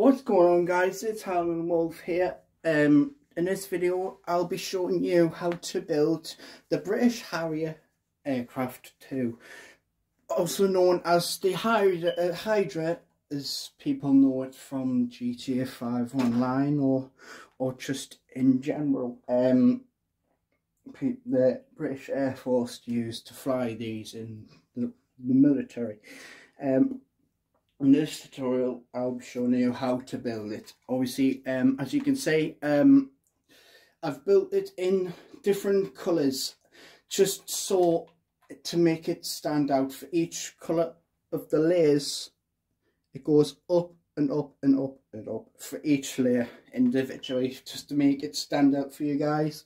What's going on, guys? It's HowlingWolf here. In this video I'll be showing you how to build the British Harrier aircraft 2, also known as the Hydra, as people know it from GTA 5 online or just in general. The British Air Force used to fly these in the military. In this tutorial I'll be showing you how to build it. Obviously, as you can see, I've built it in different colours just so to make it stand out. For each colour of the layers, it goes up and up and up and up for each layer individually, just to make it stand out for you guys.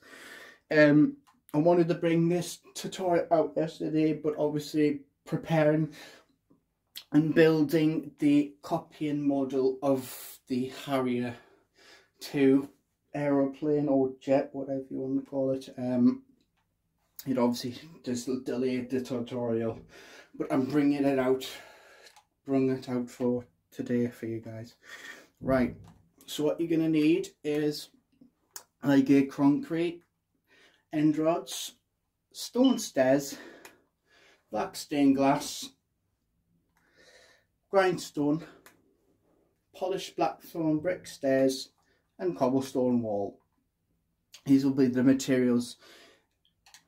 I wanted to bring this tutorial out yesterday, but obviously preparing and building the copying model of the Harrier 2 aeroplane or jet, whatever you want to call it, it obviously just delayed the tutorial, but I'm bringing it out for today for you guys. Right, so what you're going to need is like a concrete end rods, stone stairs, black stained glass, grindstone, polished blackthorn brick stairs, and cobblestone wall. These will be the materials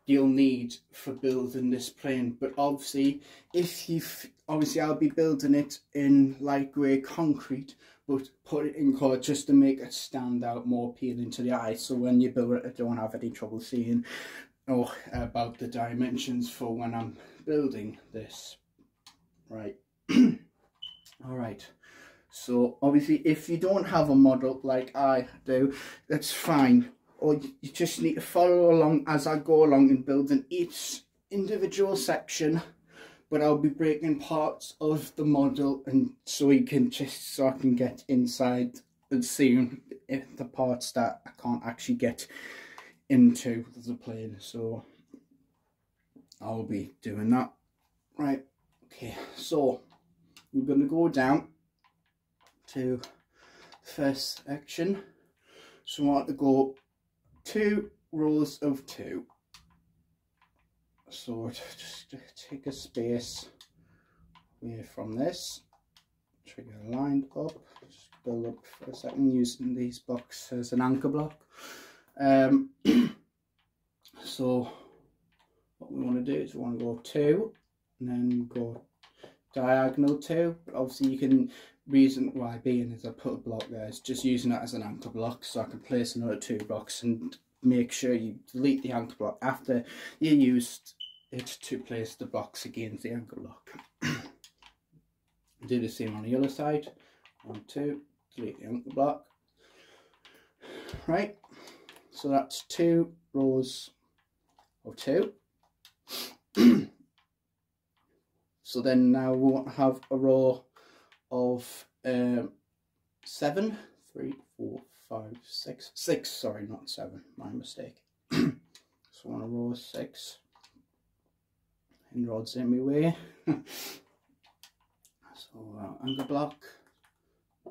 you'll need for building this plane. But obviously, I'll be building it in light grey concrete, but put it in colour just to make it stand out, more appealing to the eye. So when you build it, I don't have any trouble seeing or about the dimensions for when I'm building this. Right. Alright, so obviously if you don't have a model like I do, that's fine, or you just need to follow along as I go along in building each individual section, but I'll be breaking parts of the model and so I can get inside and see if the parts that I can't actually get into the plane. So I'll be doing that. Right, okay, so we're going to go down to the first section. So I want to go 2 rows of 2. So just take a space away from this, trigger lined up, just build up for a second using these blocks as an anchor block. So what we want to do is we want to go 2 and then go diagonal 2, but obviously you can, reason why being is I put a block there, it's just using that as an anchor block so I can place another 2 blocks, and make sure you delete the anchor block after you used it to place the blocks against the anchor block. Do the same on the other side. 1, 2, delete the anchor block. Right, so that's 2 rows of 2. So then now we want to have a row of 7, 3, 4, 5, 6, sorry, not 7, my mistake. So I want a row of 6, and rods in my way. So anchor block,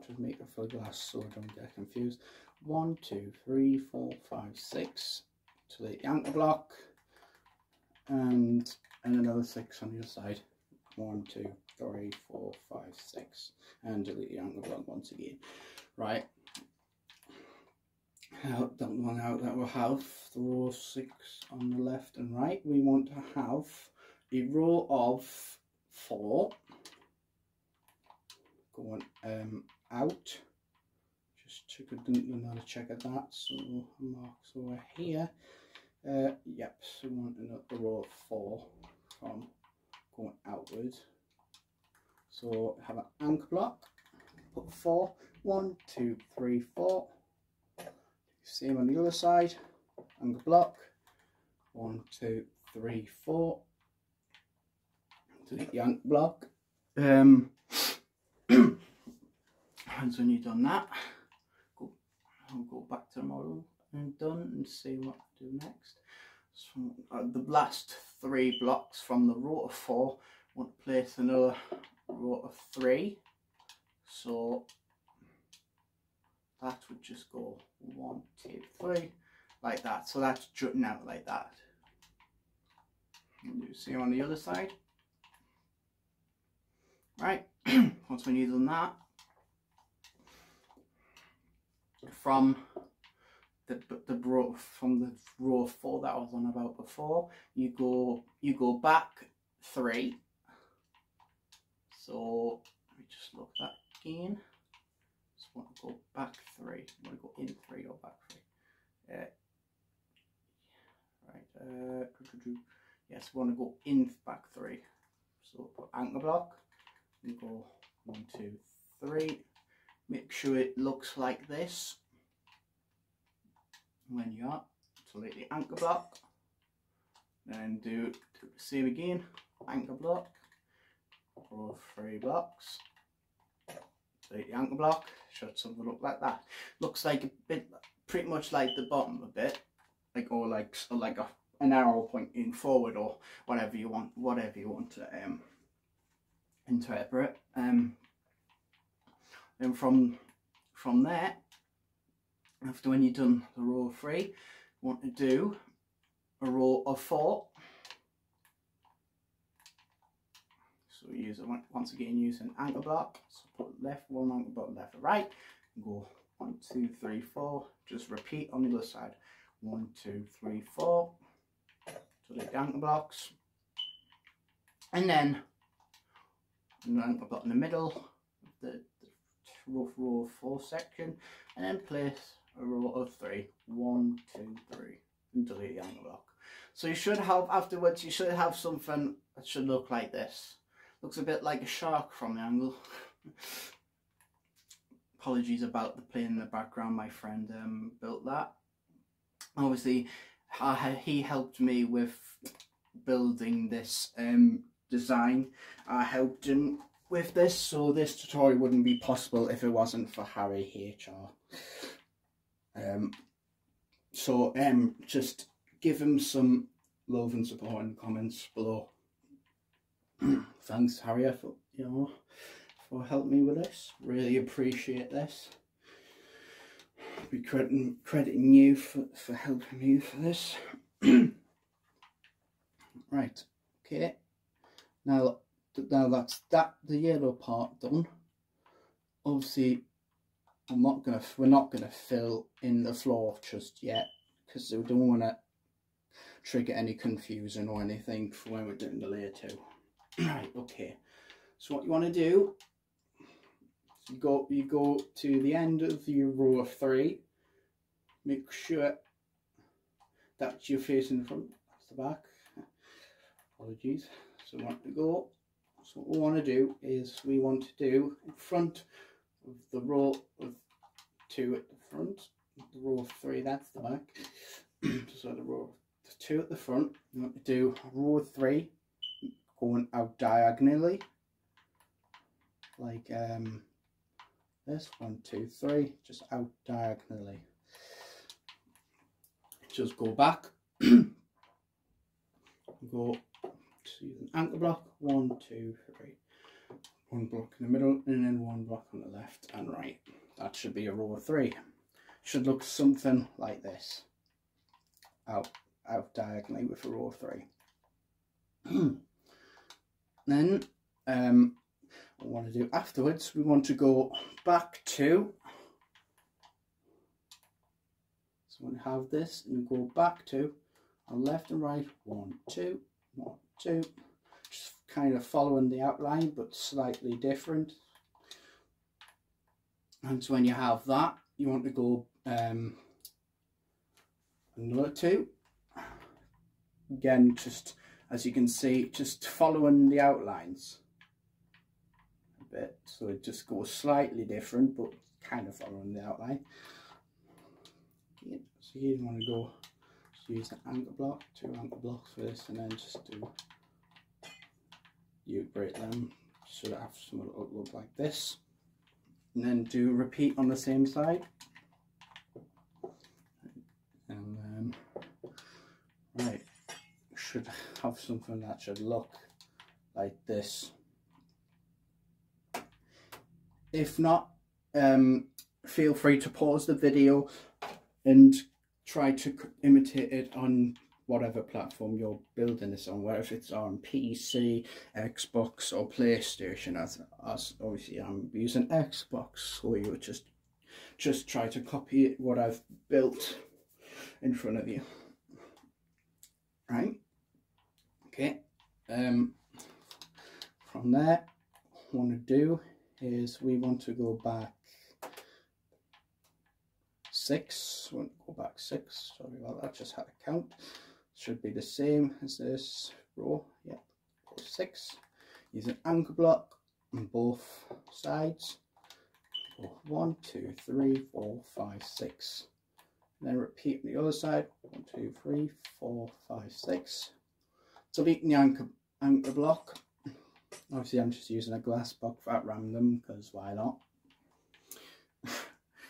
just make it for glass so I don't get confused. 1, 2, 3, 4, 5, 6, delete the anchor block, and another 6 on the other side. 1, 2, 3, 4, 5, 6, and delete the anchor block once again. Right, help that one out. That will have the row of 6 on the left and right. We want to have a row of 4 going out. Just took another check at that. So marks over here. Yep. So we want another row of 4 from going outwards. So have an anchor block, put 4, 1, 2, 3, 4. Same on the other side, anchor block, 1, 2, 3, 4. Delete the anchor block. And when you've done that, I'll go back to the model and done and see what to do next. So the last 3 blocks from the row of 4, I want to place another row of 3. So that would just go 1, 2, 3 like that. So that's jutting out like that. And you see on the other side. Right, once when you've done that, from the row 4 that I was on about before, you go back 3. So let me just look at that again. Just want to go back 3. I want to go in 3 or back 3. Right. Yes, we want to go in back 3. So put anchor block. We go 1, 2, 3. Make sure it looks like this. When you are, select the anchor block. Then do the same again. Anchor block. Row 3 blocks. Select the anchor block. Should something look like that. Looks like a bit, pretty much like the bottom a bit, like an arrow pointing forward or whatever you want to interpret. Then from there, after when you've done the row 3, you want to do a row of 4. So use it once again, use an anchor block. So put left one anchor block, left or right, and go 1, 2, 3, 4. Just repeat on the other side. 1, 2, 3, 4. Select the anchor blocks, and then an anchor block in the middle of the row 4 section, and then place a row of 3. 1, 2, 3, and delete the anchor block. So you should have, afterwards, you should have something that should look like this. Looks a bit like a shark from the angle. Apologies about the plane in the background. My friend built that. Obviously, he helped me with building this design. I helped him with this, so this tutorial wouldn't be possible if it wasn't for Harry HR. Just give him some love and support in the comments below. Thanks, Harry, for helping me with this. Really appreciate this. I'll be crediting you for helping me for this. Right, okay. Now that's the yellow part done. Obviously, we're not gonna fill in the floor just yet, because we don't want to trigger any confusion or anything for when we're doing the layer 2. Right, okay. So what you want to do is you go to the end of your row of 3. Make sure that you're facing the front. That's the back. Apologies. So we want to go. So what we want to do is we want to do in front of the row of 2 at the front. The row of 3, that's the back. So the row of 2 at the front. You want to do a row of 3 going out diagonally, like this. 1, 2, 3, just out diagonally. Just go back. Go to an anchor block. 1, 2, 3. 1 block in the middle, and then 1 block on the left and right. That should be a row of 3. Should look something like this. Out diagonally with a row of 3. Then what we want to do afterwards, we want to go back to, so we have this and go back to on left and right. 1, 2, 1, 2, just kind of following the outline but slightly different. And so when you have that, you want to go another 2. Again, just as you can see, just following the outlines a bit, so it just goes slightly different but kind of following the outline. Yeah, so you want to go, just use an anchor block, 2 anchor blocks for this, and then just you break them so that have something that look like this, and then do repeat on the same side. And right, should have something that should look like this. If not, feel free to pause the video and try to imitate it on whatever platform you're building this on, whether it's on PC, Xbox or PlayStation. As obviously I'm using Xbox, so you would just try to copy what I've built in front of you. Right, okay. From there, what we want to do is we want to go back 6. We want to go back 6. Sorry about that, just had a count. Should be the same as this row. Yeah, row 6. Use an anchor block on both sides. 1, 2, 3, 4, 5, 6. And then repeat on the other side. 1, 2, 3, 4, 5, 6. Deleting the anchor block. Obviously I'm just using a glass block at random, because why not?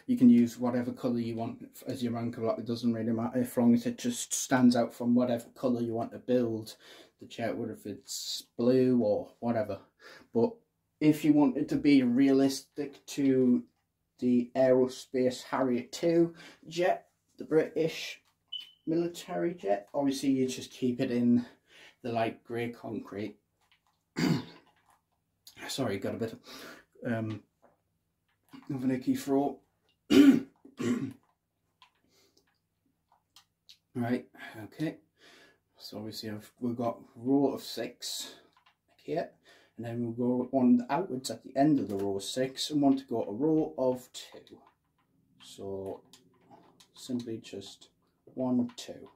You can use whatever colour you want as your anchor block. It doesn't really matter, as long as it just stands out from whatever colour you want to build the jet, whether if it's blue or whatever. But if you want it to be realistic to the aerospace Harrier 2 jet, the British military jet, obviously you just keep it in the light grey concrete. Sorry, got a bit of an icky throat. Right, okay. So obviously we've got row of 6 here, and then we'll go on outwards at the end of the row of 6 and want to go a row of 2. So simply just 1, 2.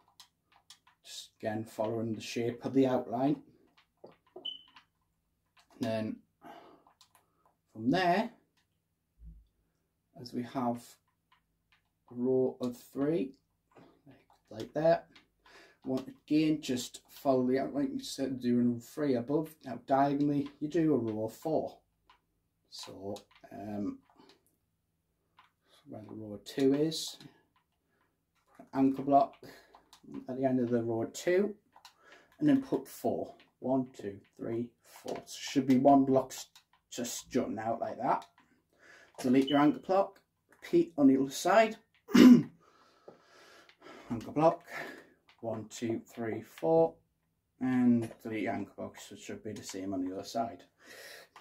Just again following the shape of the outline. And then from there, as we have a row of 3, like that. Want again, just follow the outline instead of doing 3 above. Now diagonally, you do a row of 4. So where the row of 2 is, put an anchor block at the end of the row of 2, and then put 4. 1, 2, 3, 4. So should be 1 block just jutting out like that. Delete your anchor block, repeat on the other side. Anchor block, 1, 2, 3, 4, and delete your anchor block, so it should be the same on the other side.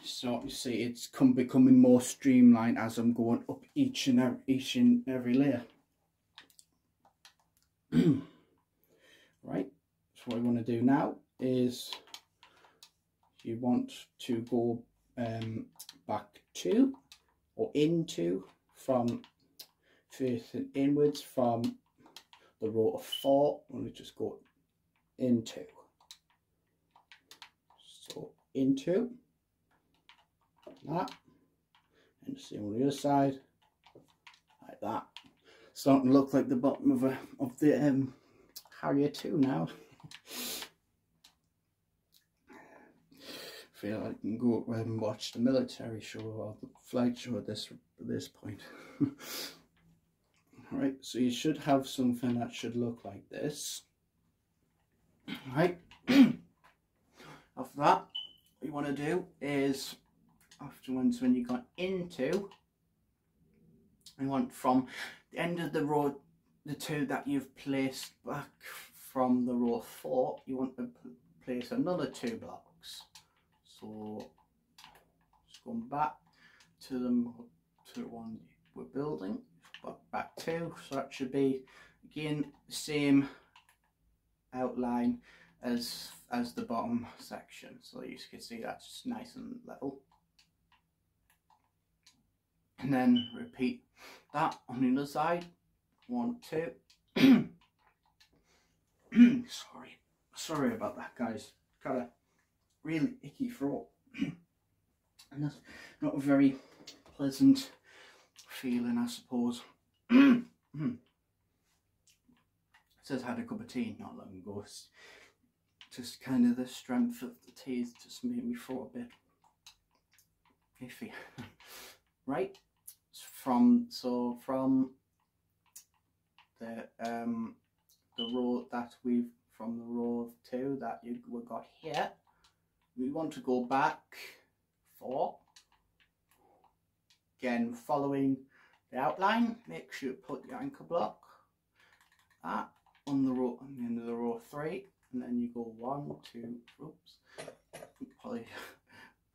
So you see it's becoming more streamlined as I'm going up each and every layer. Right, so what we want to do now is you want to go back to or into from facing inwards from the row of 4. I'm going to just go into. So into that, and the same on the other side, like that. Starting to look like the bottom of the Harrier 2 now. Feel like I can go and watch the military show or the flight show at this point. Right, so you should have something that should look like this. Right. After that, what you want to do is, afterwards when you got into, you want from the end of the row, the 2 that you've placed back from the row 4, you want to place another 2 blocks. So just going back to the one we're building, back 2, so that should be again the same outline as the bottom section, so you can see that's nice and level. And then repeat that on the other side. 1, 2. Sorry about that, guys. Got a really icky throat, and that's not a very pleasant feeling, I suppose. It says I had a cup of tea not long ago. It's just kind of the strength of the tea just made me feel a bit iffy. Right, from the row that from the row of 2 that we got here, we want to go back 4, again following the outline, make sure you put your anchor block on the row, on the end of the row 3, and then you go 1, 2, oops, probably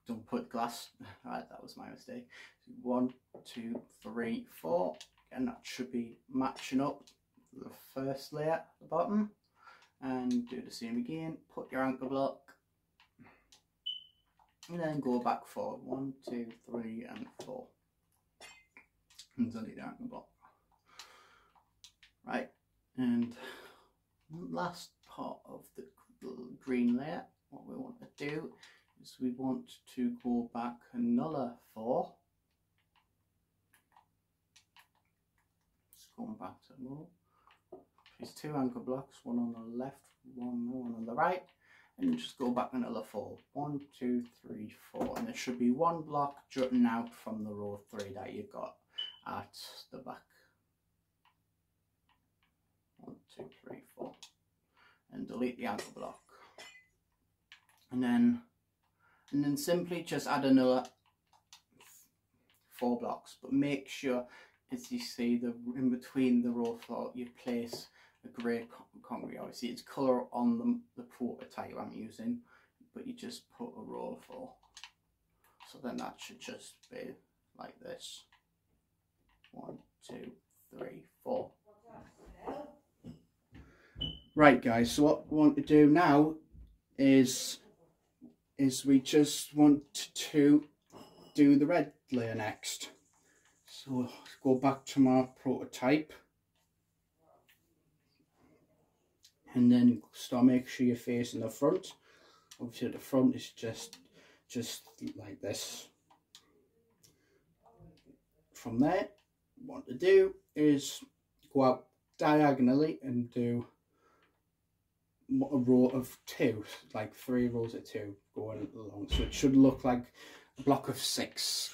don't put glass, right, that was my mistake. 1, 2, 3, 4, and that should be matching up the first layer at the bottom. And do the same again, put your anchor block, and then go back forward 1, 2, 3, and 4, and delete the anchor block. Right, and last part of the green layer, what we want to do is we want to go back another 4. Just going back to the middle. There's 2 anchor blocks, one on the left, one on the right, and just go back another 4. 1, 2, 3, 4, and there should be 1 block jutting out from the row 3 that you've got at the back. 1, 2, 3, 4, and delete the anchor block, and then simply just add another 4 blocks, but make sure, as you see, the in between the row 4 you place a grey concrete. Obviously it's colour on the prototype I'm using, but you just put a row 4, so then that should just be like this. 1, 2, 3, 4. Right guys, so what we want to do now is we just want to do the red layer next. So let's go back to my prototype, and then make sure you're facing the front. Obviously the front is just like this. From there, what I want to do is go out diagonally and do a row of 2, like 3 rows of 2 going along, so it should look like a block of 6.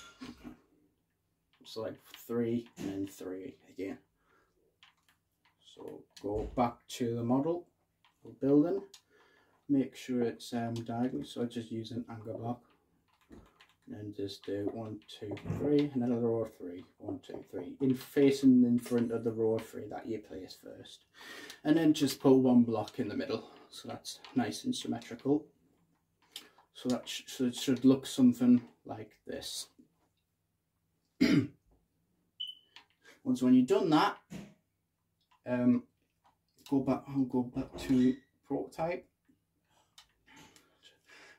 So like 3 and then 3 again. So go back to the model or building, make sure it's diagonal, so I just use an anchor block, and then just do 1, 2, 3, and then a row of 3, 1, 2, 3, facing in front of the row of 3 that you place first, and then just put 1 block in the middle, so that's nice and symmetrical. So that so it should look something like this. Once when you've done that, I'll go back to prototype,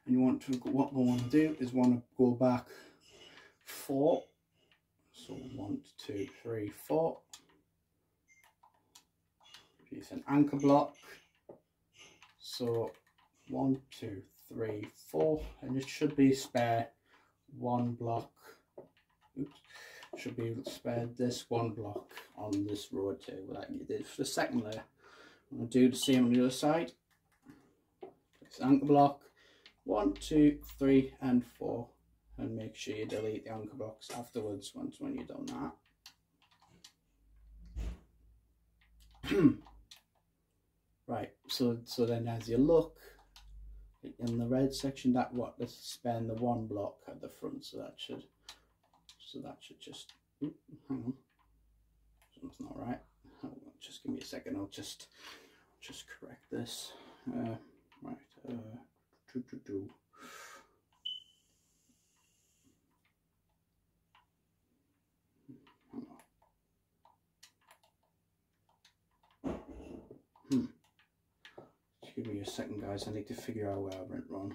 and you want to, what we want to do is want to go back 4, so 1, 2, 3, 4, use an anchor block, so 1, 2, 3, 4, and it should be spare 1 block. Oops. Should be spared this 1 block on this row 2, like you did for the second layer. I'm going to do the same on the other side. Place anchor block 1, 2, 3, and 4, and make sure you delete the anchor blocks afterwards when you've done that. Right, so then as you look in the red section, let's spend the 1 block at the front, so that should just, hang on, something's not right. Just give me a second, I'll just correct this. Right, Just give me a second guys, I need to figure out where I went wrong.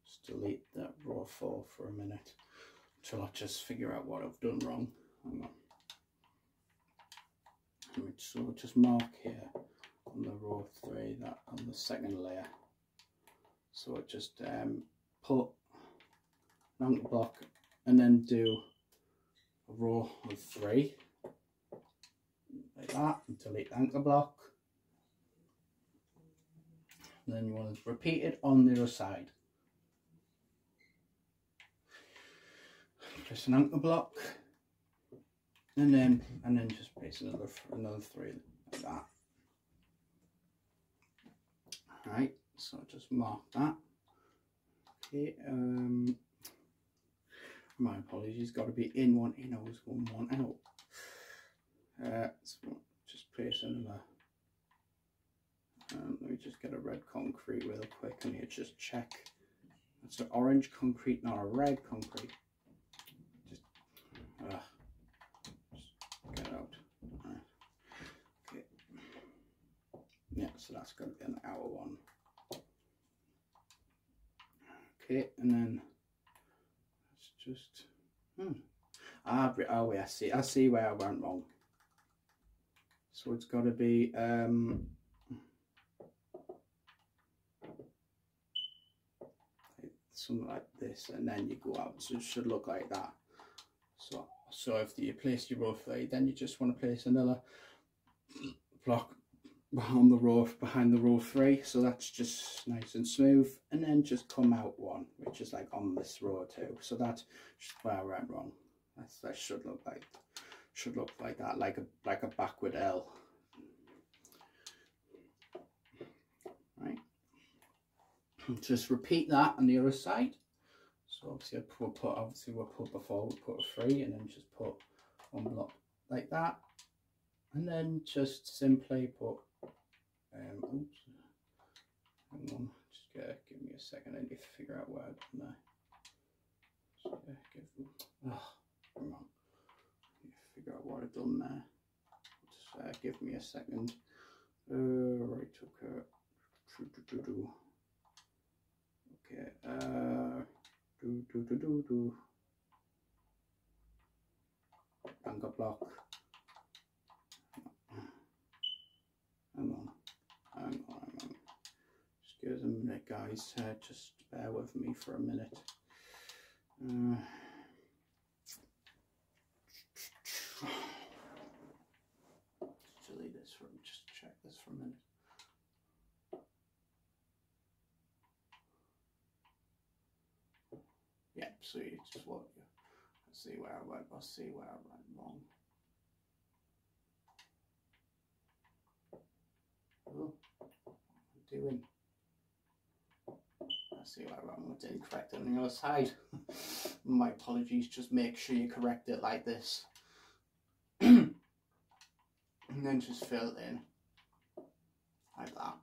Just delete that row 4 for a minute until I just figure out what I've done wrong. Hang on. So just mark here on the row 3, that on the second layer. So I just put an anchor block and then do a row of 3 like that, and delete the anchor block. And then you want to repeat it on the other side. Place an anchor block, and then just place another 3 like that. Alright, so just mark that. Okay, My apologies, got to be in one, in, always one, out. So just place another. Let me just get a red concrete real quick, and you just check. It's an orange concrete, not a red concrete. Just get it out. Right. Okay. Yeah, so that's going to be an hour one. Okay, and then it's just. Oh, yeah, I see where I went wrong. So it's got to be something like this, and then you go out, so it should look like that. So if you place your row 3, then you just want to place another block on the row behind the row 3, so that's just nice and smooth, and then just come out one, which is like on this row 2. So that's just where I went wrong. That should look like that, like a backward L. Right. Just repeat that on the other side. So obviously we'll put before we put a 3, and then just put one block like that, and then just simply put oops, hang on, just give me a second. I need to figure out where I've done there. Hang on, I need to figure out what I've done there. Just give me a second. Right, okay. Okay, anchor block. Hang on. Just give us a minute, guys. Just bear with me for a minute. Delete this for just check this for a minute. Yeah, so you just want you see where I went. I'll see where I went wrong. Oh, what am I doing? I see where I went. I didn't correct it on the other side. My apologies. Just make sure you correct it like this, and then just fill it in like that.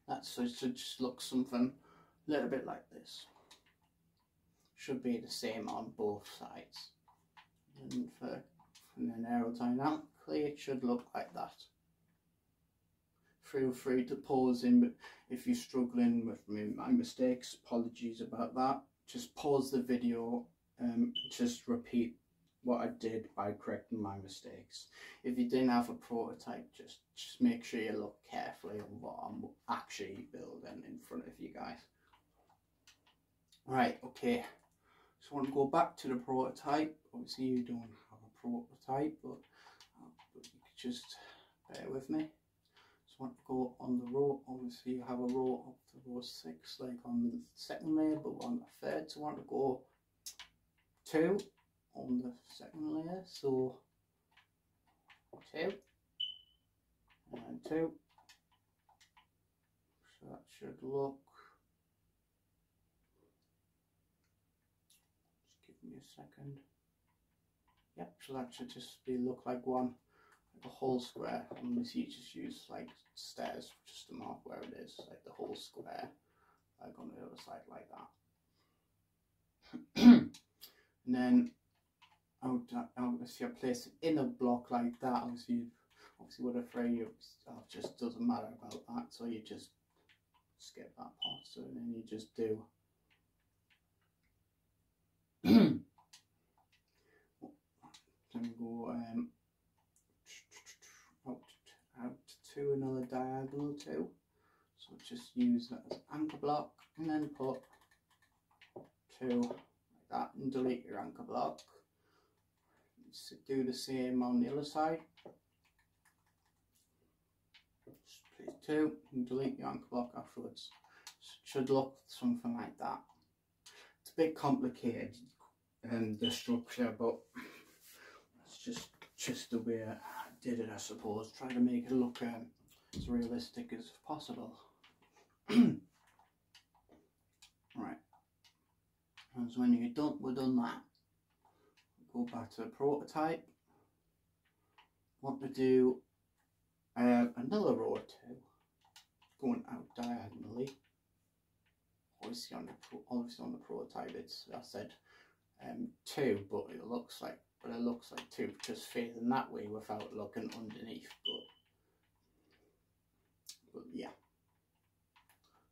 That's so it should just look something a little bit like this. Should be the same on both sides, and then aerodynamically it should look like that. Feel free to pause in if you're struggling with my mistakes. Apologies about that. Just pause the video and just repeat what I did by correcting my mistakes. If you didn't have a prototype, just make sure you look carefully on what I'm actually building in front of you guys. Right, okay. So I want to go back to the prototype. Obviously you don't have a prototype, but you could just bear with me. So I want to go on the row. Obviously you have a row up to row 6 like on the second layer, but on the third, so I want to go 2 on the second layer, so 2 and 2. So that should look, just give me a second. Yep, so that should just look like one, like a whole square. Unless you just use like stairs just to mark where it is, like the whole square, like on the other side like that. And then obviously I place it in a block like that. Obviously with a frame, it just doesn't matter about that, so you just skip that part. So then you just do then go out to another diagonal too. So just use that as anchor block, and then put 2 like that, and delete your anchor block. Do the same on the other side. Just place 2 and delete your anchor block afterwards. So it should look something like that. It's a bit complicated the structure, but it's just the way I did it, I suppose. Try to make it look as realistic as possible. Right. And so when we're done that, go back to the prototype. Want to do another row or two going out diagonally. Obviously on the prototype, I said 2, but it looks like 2, just facing that way without looking underneath. But yeah.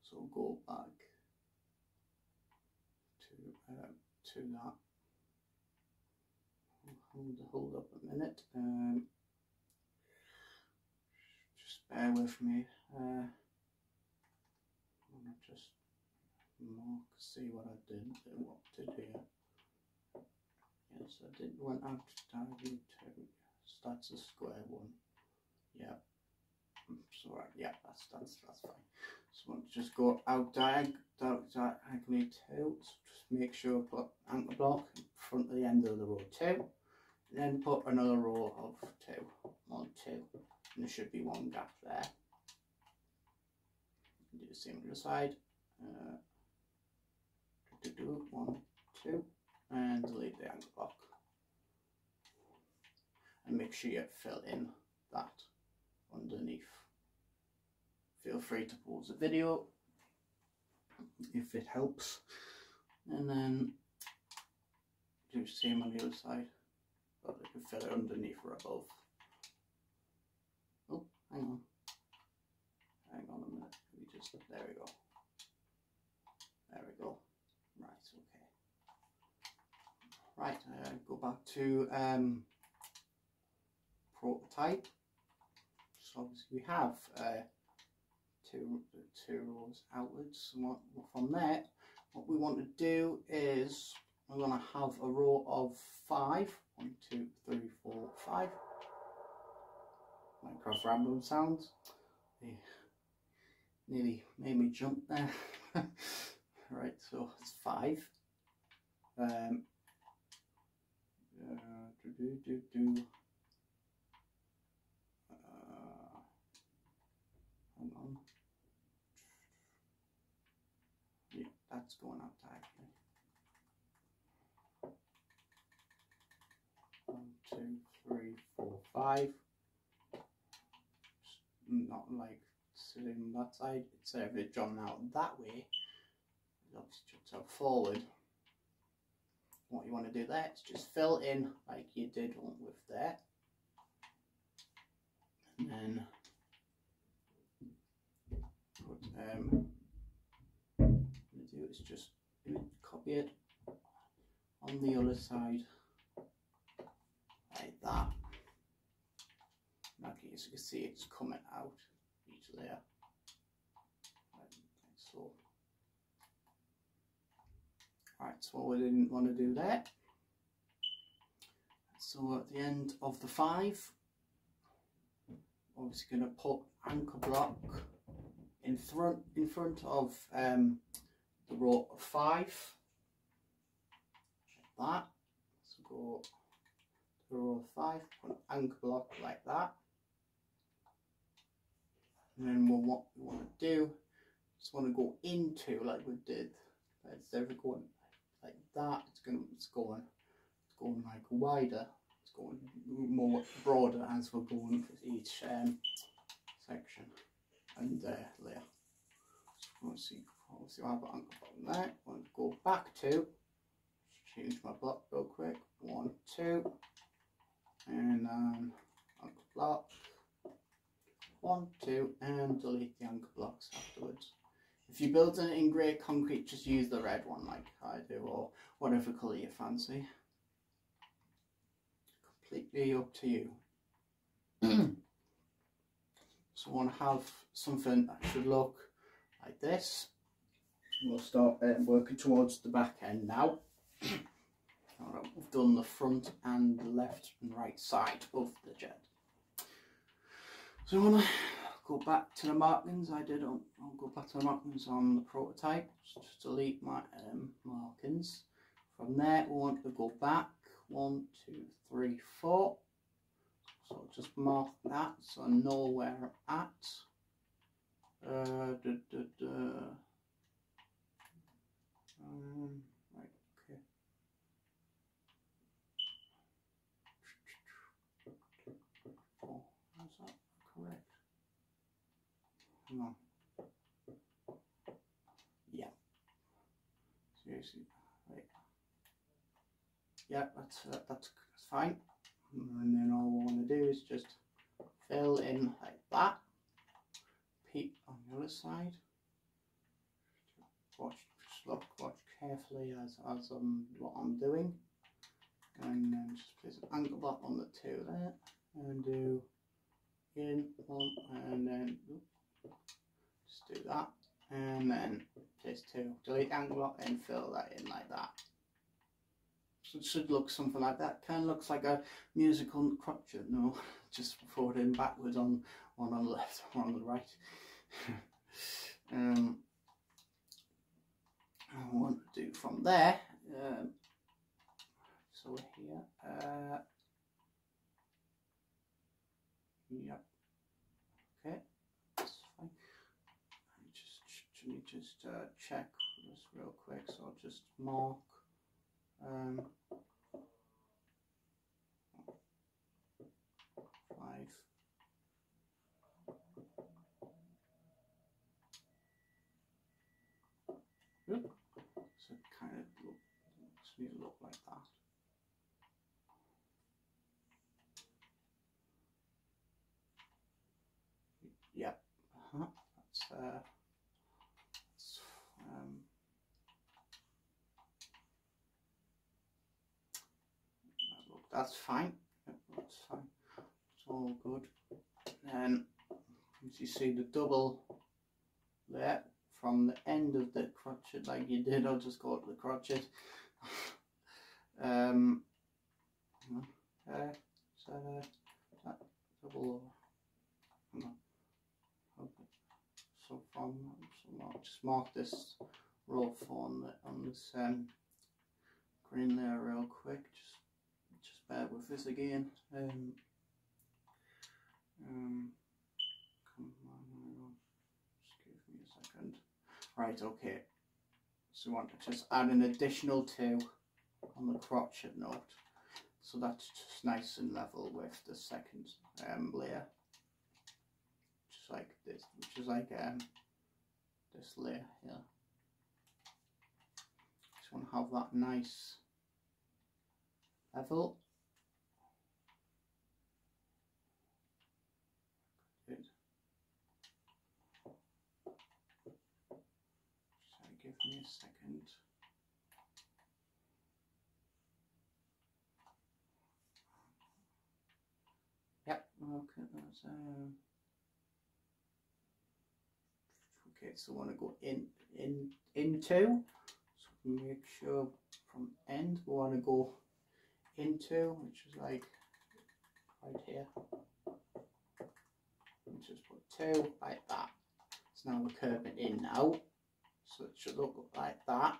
So go back to that. Hold up a minute. Just bear with me. I'm gonna just see what I did. What I did here. Yes, I did went out diagonally 2. So that's a square one. Yeah. So right, yeah, that's fine. So I'll just go out diagonally 2. So just make sure I put anchor block in front of the end of the row 2, and then put another row of 2, 1, 2, and there should be one gap there. Do the same on the other side. 1, 2, and delete the anchor block, and make sure you fill in that underneath. Feel free to pause the video if it helps, and then do the same on the other side, but you can fill it underneath or above. Oh, hang on a minute. There we go. Right, okay. Right, go back to prototype. So obviously we have two rows outwards, and from there what we want to do is we're going to have a row of 5. 1, 2, 3, 4, 5. Minecraft random sounds. Nearly made me jump there. Right, so it's 5. Hang on. Yeah, that's going out diagonally. 1, 2, 3, 4, 5. Not like sitting on that side. Instead of it drawn out that way, it obviously jumps out forward. What you want to do there is just fill in like you did with there, and then what I'm going to do is just copy it on the other side like that. Like as you can see, it's coming out each layer like so. Right, so we didn't want to do that. So at the end of the 5, obviously going to put anchor block in front of the row of 5. Like that. So go to the row of 5, put an anchor block like that. And then what we want to do is want to go into like we did. Instead of going like that, it's going like wider. It's going more broader as we're going for each section and layer. So let's see. Obviously, I have an anchor block there. I want to go back to change my block real quick. 1, 2, and anchor block. 1, 2, and delete the anchor blocks afterwards. If you're building it in grey concrete, just use the red one like I do, or whatever colour you fancy. Completely up to you. So I want to have something that should look like this. We'll start working towards the back end now. Alright, we've done the front and the left and right side of the jet. So I want to go back to the markings I'll go back to the markings on the prototype. Just delete my markings. From there we want to go back 1, 2, 3, 4. So I'll just mark that so I know where I'm at. Right, hang on. Yeah. Seriously, right. Yeah, that's fine. And then all we want to do is just fill in like that. Peep on the other side. Watch carefully as what I'm doing, and then just place an angle block on the two there, and do in one, and then just do that, and then place two. Delete angle block and fill that in like that. So it should look something like that. Kind of looks like a musical crotchet. No, just forward and backwards on one on the left, one on the right. I want to do from there. So we're here. Yep. Okay, that's fine. Just check this real quick. So I'll just mark. 5. Oop. So it kind of need to look like that. Yep. That's fine. Yep, that's fine. It's all good. Then, as you see the double there from the end of the crotchet, like you did, I'll just call it the crotchet. So that double. So I'll just mark this row 4 on this green layer real quick. Just bear with this again. Come on, just give me a second. Right, okay. So we want to just add an additional 2 on the crotchet note. So that's just nice and level with the second layer. Just like this, which is like this layer here. Just want to have that nice level. Good. Just give me a second. Yep. Okay. That's okay. So I want to go into. So make sure from end we want to go into, which is like right here. And just put 2 like that. So now we're curving in now. So it should look like that.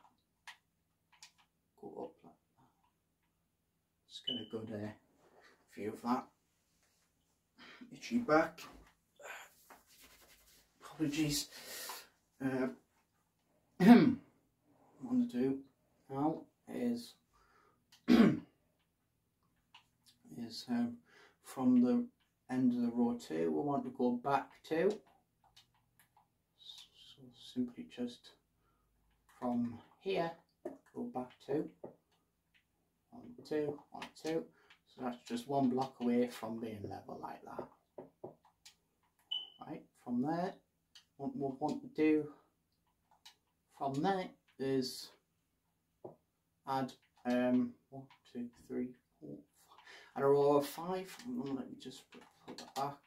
Go up like that. Just get a good view of that. Itchy back. Apologies. What I want to do now is from the end of the row 2 we want to go back 2. So simply just from here go back 2. 1, 2, 1, 2. So that's just 1 block away from being level like that. Right, from there what we want to do from there is add 1, 2, 3, 4, 5. Add a row of 5. Let me just put that back.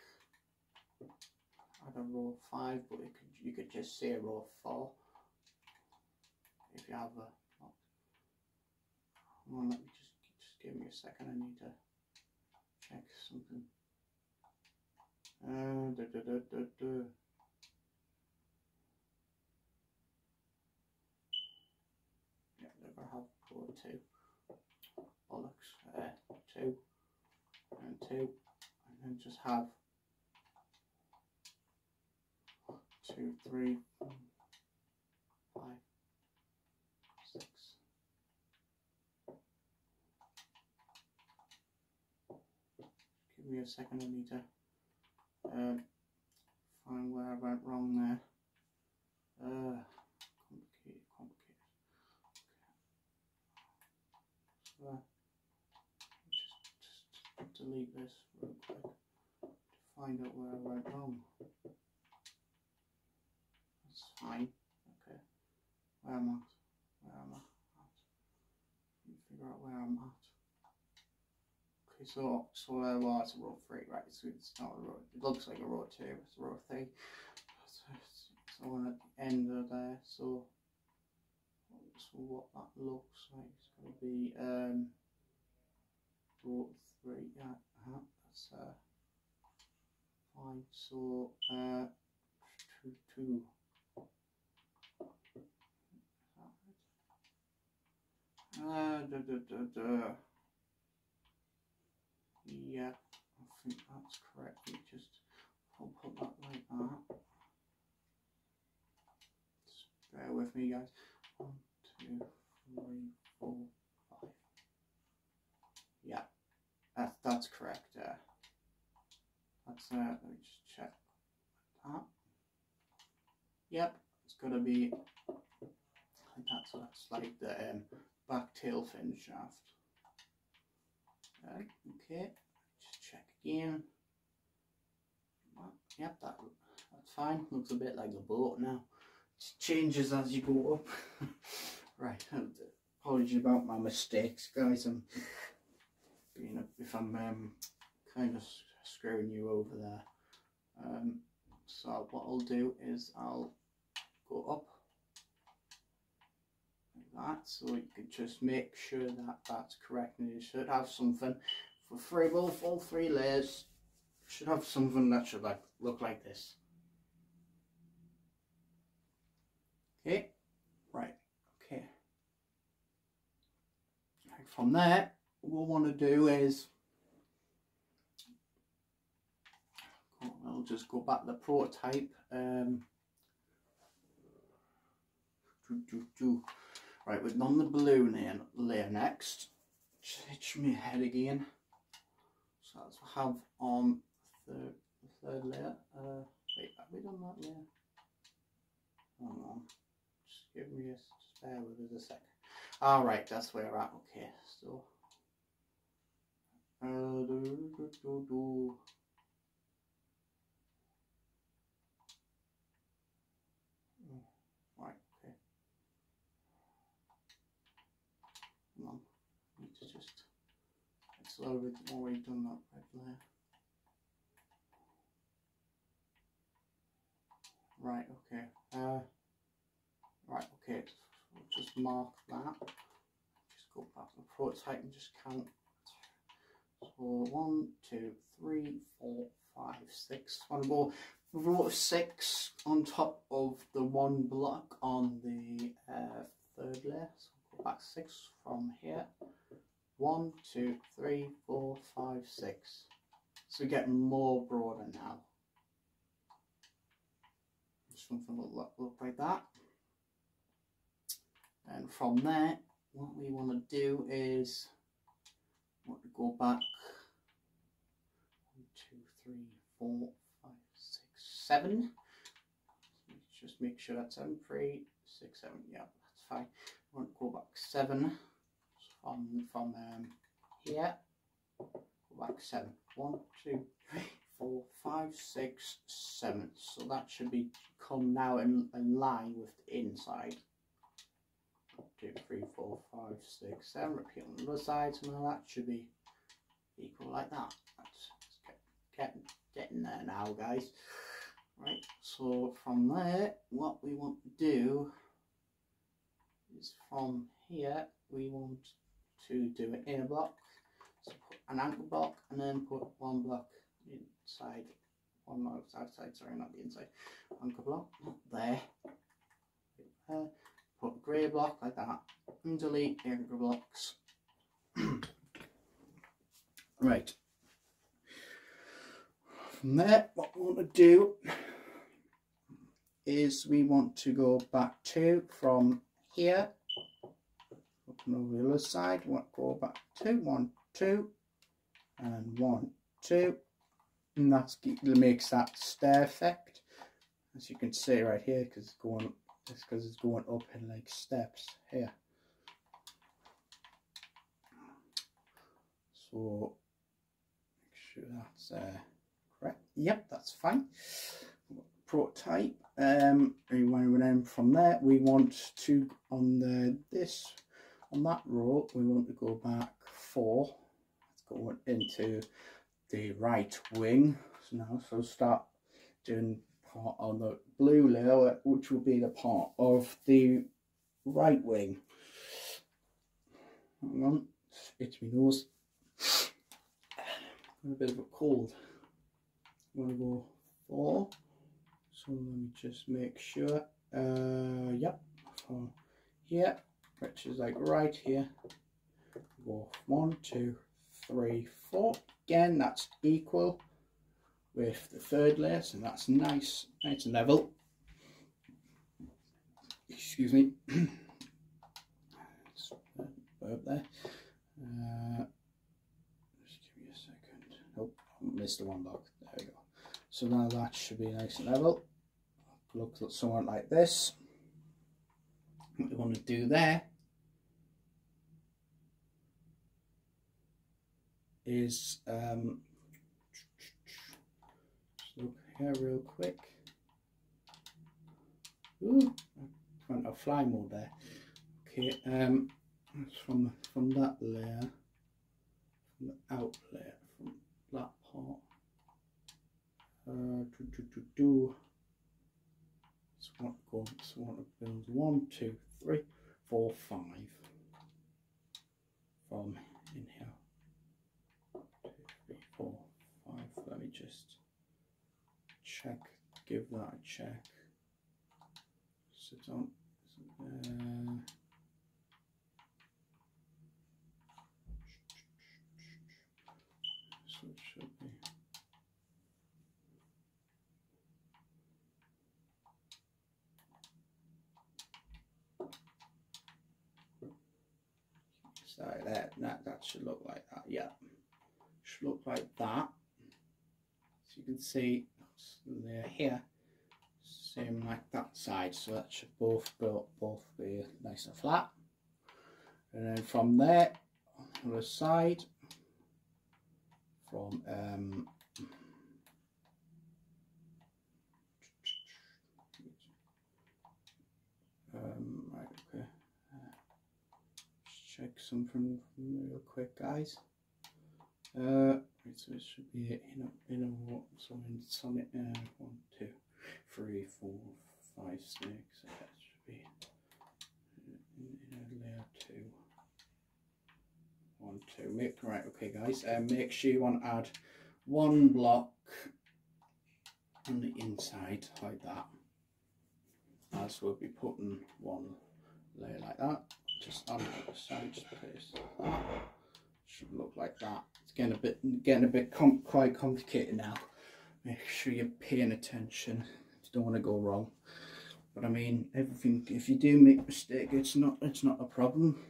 Add a row of 5, but you could just say a row of 4 if you have a. Well, let me just give me a second. I need to check something. Yeah, never have row 2. Bollocks. 2 and 2, and then just have 2, 3, 5, 6. Give me a second. I need to find where I went wrong find out where I went wrong. That's fine. Okay. Where am I? Where am I at? Figure out where I'm at. Okay, so well, it's a row 3, right? So it's not a row. It looks like a row 2. It's a row 3. So I'm at the end of there. So what that looks like is going to be row 3. Yeah, that's fine. So 2 2. Yeah, I think that's correct. I'll put that like that. Just bear with me, guys. 1 2 3 4 5. Yeah, that's correct. That's let me just check that. Yep, it's gonna be like that. So that's like the back tail fin shaft. Okay, just check again. Yep, that's fine. Looks a bit like a boat now. It changes as you go up. Right, apologies about my mistakes, guys. If I'm kind of screwing you over there. So what I'll do is I'll go up like that, so you can just make sure that that's correct, and you should have something for all 3 layers. Should have something that should look like this. Okay, right, okay. Right, from there, what we'll want to do is I'll just go back to the prototype. Right, we've done the balloon layer next. Hitch my head again. So that's what I have on the third layer. Wait, have we done that layer? Hold on. Just give me just bear with us a sec. Alright, that's where we're at. Okay, so right, okay. Come on. I need to just it's a little bit more we've done that red layer. Right, okay. Right, okay. So we'll just mark that. Just go back to the prototype and just count. So 1, 2, 3, 4, 5, 6. One more row of 6 on top of the 1 block on the third layer. So go back 6 from here. 1, 2, 3, 4, 5, 6. So we're getting more broader now. Something will look like that. And from there, what we want to do is go back 1, 2, 3, 4, 5, 6, 7. Just make sure that's 7, 3, 6, 7. Yeah, that's fine. I want to go back 7 from here. Go back 7. 1, 2, 3, 4, 5, 6, 7. So that should come now in line with the inside. 2, 3, 4, 5, 6, 7. Repeat on the other side, so now that should be equal like that. That's getting there now, guys. Right, so from there, what we want to do is from here, we want to do an inner block. So put an anchor block and then put 1 block inside. 1 block outside, sorry, not the inside. Anchor block, there. Put a grey block like that, and delete the anchor blocks. Right. From there, what we want to do is we want to go back to from here, looking over the other side. We want to go back to 1, 2, and 1, 2, and that makes that stair effect, as you can see right here, because it's going. It's because it's going up in like steps here. So make sure that's correct? Yep, that's fine. Prototype. And then from there we want to on that row we want to go back 4. Let's go into the right wing. So start doing part on the blue layer, which will be the part of the right wing. Hang on, itch my nose. Got a bit of a cold. I'm gonna go 4. So let me just make sure. Yep, for here, which is like right here. Go 1, 2, 3, 4. Again, that's equal with the third layer, so that's nice and level. Excuse me. Burp there. Just give me a second. Nope, I missed the one block. There we go. So now that should be nice and level. Looks somewhat like this. What we want to do there is just look here real quick. Ooh, I went out fly mode there. Okay, from that layer, from the out layer, from that part. So want to build 1, 2, 3, 4, 5 from in here. 2, 3, 4, 5. Let me just check. Give that a check. So don't. So it should be. So that should look like that. Yeah, should look like that. So you can see they're here, same like that side. So that should both be nice and flat. And then from there, on the other side, from right, okay. Just check something real quick, guys. So it should be in a what? So in Sonic 1, 2, 3, 4, 5, 6. So that should be in a layer 2. 1, 2. Right, okay, guys. Make sure you want to add 1 block on the inside like that. As we'll be putting 1 layer like that. Just on the other side, just place that. Should look like that. It's getting a bit quite complicated now. Make sure you're paying attention. You don't want to go wrong. But I mean, everything. If you do make a mistake, it's not a problem.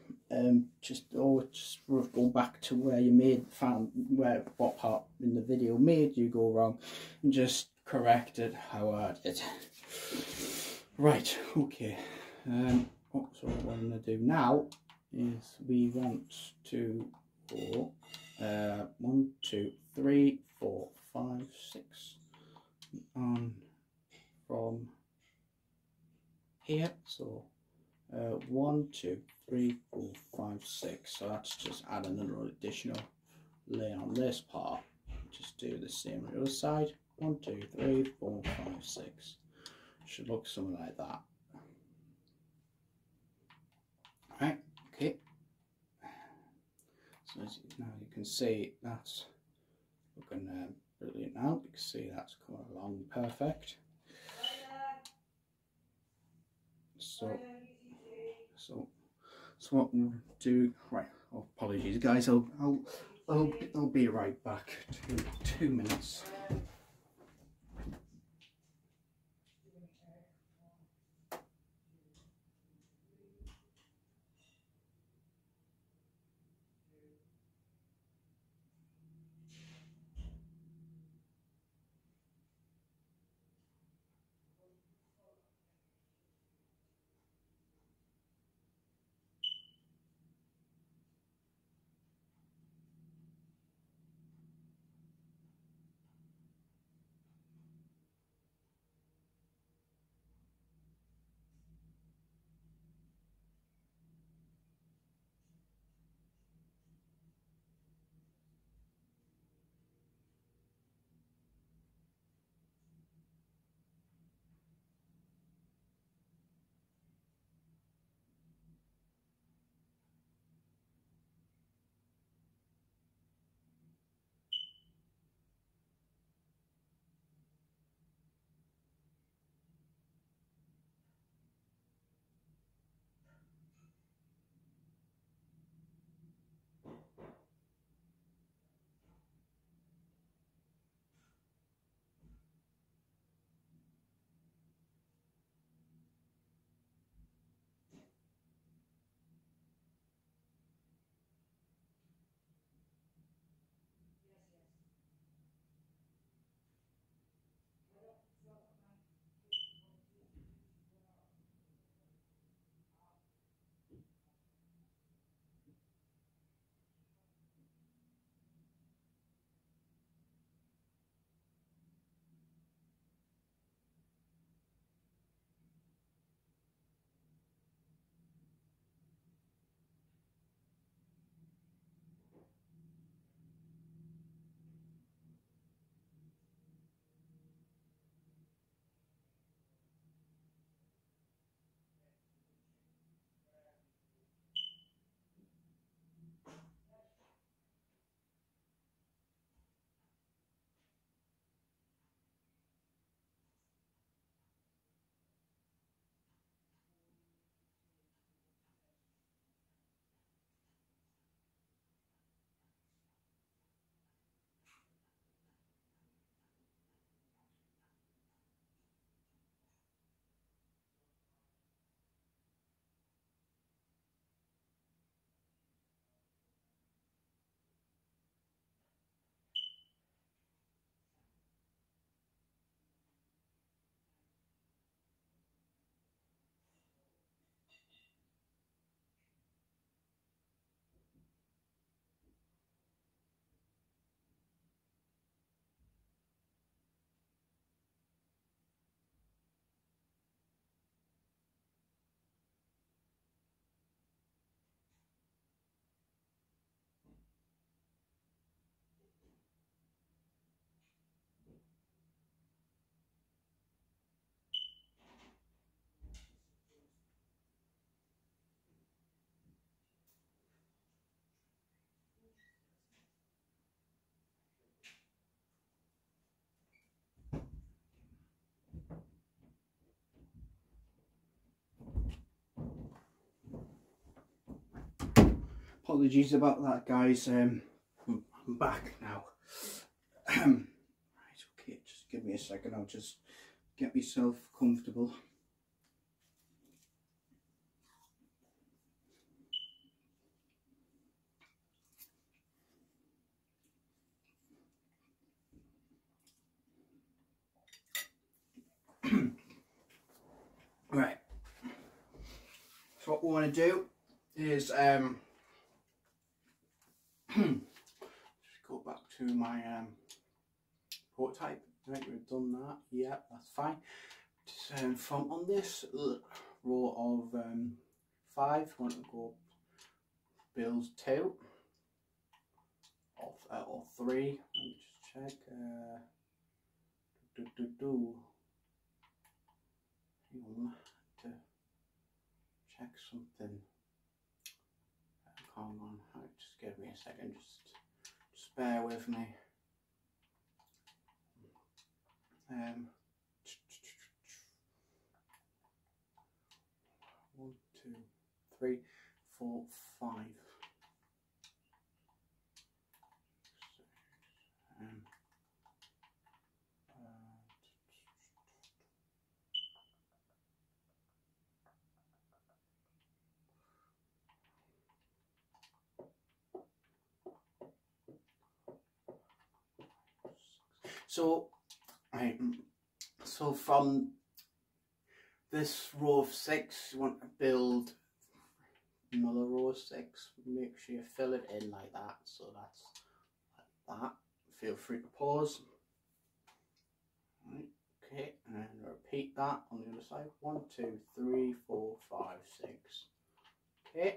Just go back to where you what part in the video made you go wrong, and just correct it how I did. Right. Okay. So what I'm going to do now is we want to go 1, 2, 3, 4, 5, 6 on from here. So 1, 2, 3, 4, 5, 6. So that's just adding another additional layer on this part. Just do the same on the other side. 1, 2, 3, 4, 5, 6. Should look something like that. Right, okay. So now you can see that's looking brilliant now. You can see that's coming along perfect. So what we'll do, right, oh, apologies guys, I'll be right back. 2 minutes. Apologies about that, guys. I'm back now. Right, okay, just give me a second. I'll just get myself comfortable. Right. So what we want to do is just go back to my prototype. Right, we've done that. Yeah, that's fine. Just, from on this row of 5, we want to go build 2 or 3. Let me just check. Hang on, to check something. Come on, just give me a second. Just bear with me. 1, 2, 3, 4, 5. So from this row of 6, you want to build another row of 6. Make sure you fill it in like that. So that's like that. Feel free to pause. Right, okay, and then repeat that on the other side. 1, 2, 3, 4, 5, 6. Okay,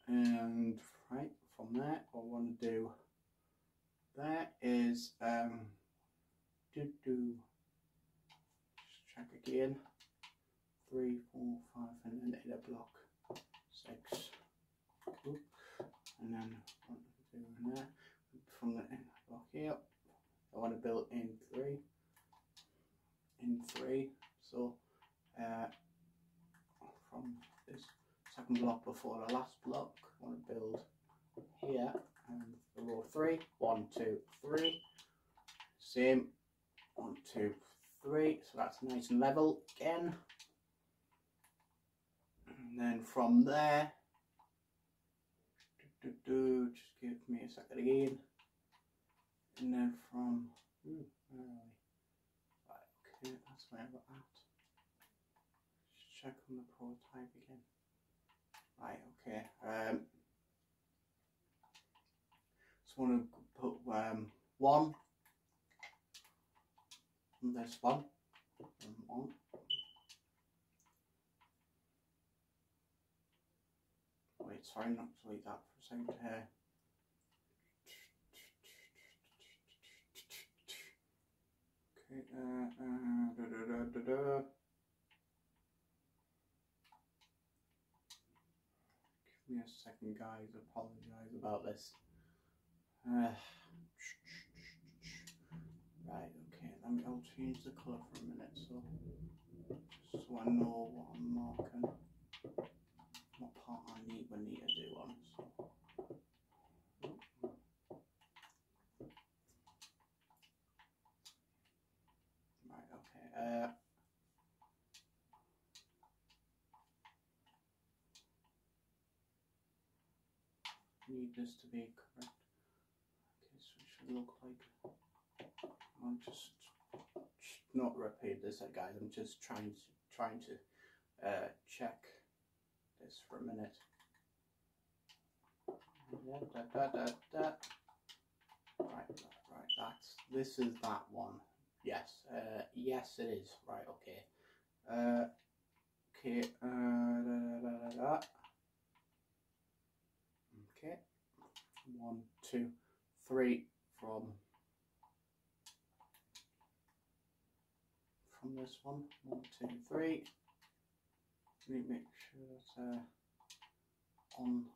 and right from there, what I want to do there is just check again. 3, 4, 5, and then hit a block 6. Cool. And then what do in there from the block here, I want to build in 3. So from this second block before the last block, I want to build here and the row 3. 1, 2, 3. Same. 1, 2, 3. So that's nice and level again. And then from there, just give me a second again. And then from right, okay, that's where we're at. Just check on the prototype again. Right, okay. So I want to put 1 on this one. 1. Wait, sorry, not to leave that for a second here. Okay, Give me a second, guys. Apologise about this. Right, okay. I'll change the colour for a minute, so I know what I'm marking, what part we need to do on. So. Right, okay. Need this to be correct. Okay, so it should look like. I'll just not repeat this, guys. I'm just trying to check this for a minute. Right. This is that one. Yes. Yes, it is. Right. Okay. Okay. Okay. 1, 2, 3 from this one. 1, 2, 3. Let me make sure that's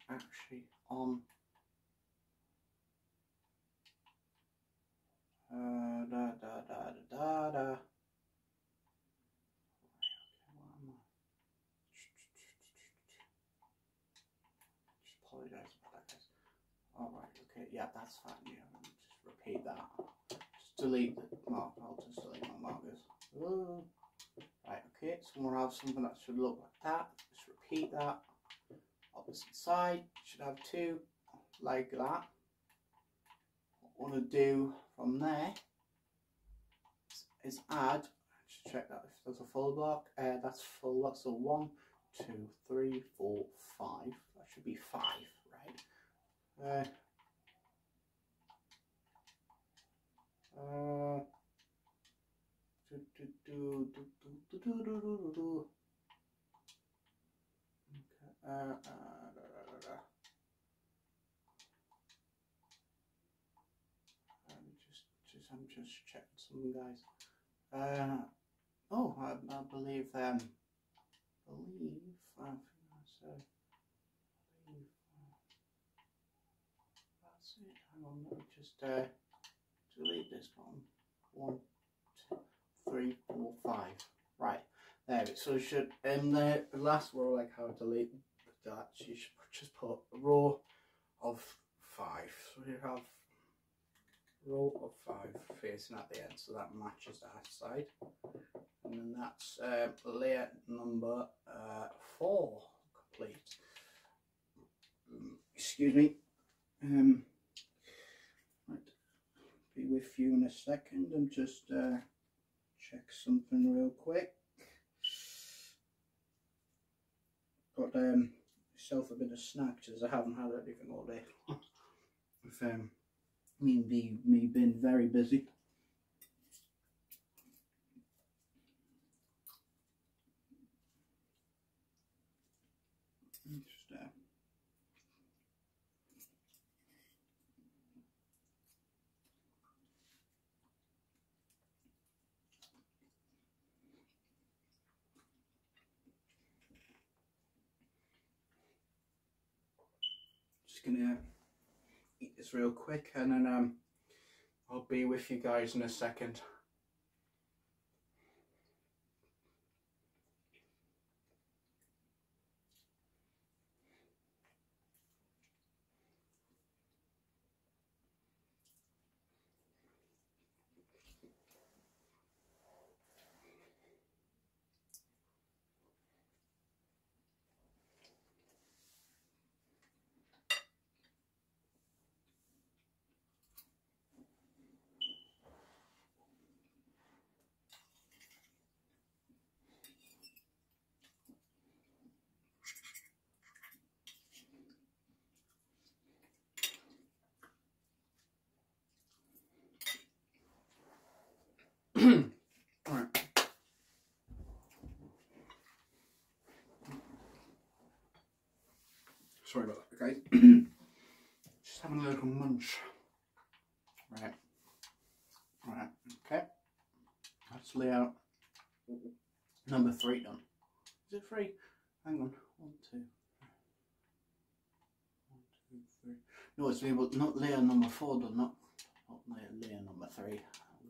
actually on. Just apologise about that, okay. Yeah, that's fine. Yeah, just repeat that. Just delete the mark. I'll just delete my markers. Right, okay, so we'll have something that should look like that. Just repeat that. Opposite side should have two like that. What I want to do from there is add. Just check that if there's a full block. That's full. That's a 1, 2, 3, 4, 5. That should be 5, right? I'm just checking something, guys. Oh, I believe that's it. Hang on, let me just delete this one. 1, 2, 3, 4, 5. Right there. So it should in the last row, like how I delete that, you should just put a row of 5. So you have row of 5 facing at the end, so that matches that side, and then that's layer number 4 complete. Excuse me. Right, be with you in a second and just check something real quick. Got myself a bit of snacks as I haven't had anything all day. With me being very busy. Just gonna eat this real quick and then I'll be with you guys in a second. Alright. Sorry about that, guys. Just having a little munch. Right. Right, okay. That's layout number 3 done. Is it 3? Hang on. 1, 2. 1, 2, 3. No, it's not layer number 4 done, not layer number 3.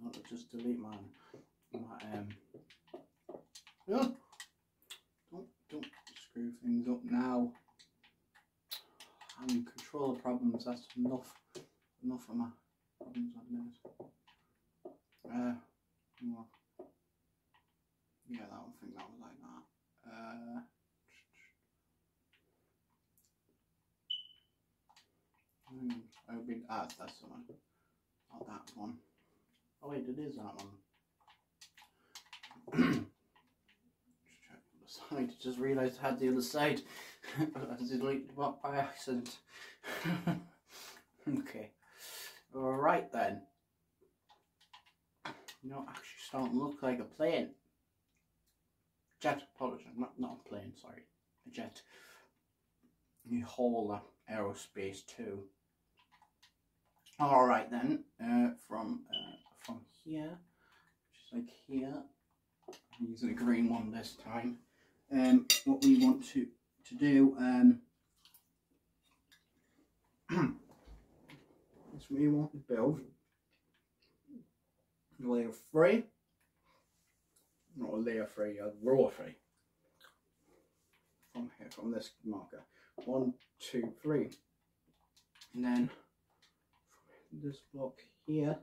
I'm going to just delete my no. Don't screw things up now. I mean, control problems, that's enough of my problems at the minute. Well, yeah, I don't think that was like that. I've been that's the one, not that one. Oh wait, it is that one. Just check the side. Just realised I had the other side. I deleted what by accident. Okay. Alright then. You know, actually starting to look like a plane. Jet, apologize, not a plane, sorry. A jet. You haul aerospace too. Alright then, from here, just like here, I'm using a green one this time. What we want to do, is we want to build layer 3, not a layer 3, a row 3. From here, from this marker, 1, 2, 3, and then this block here,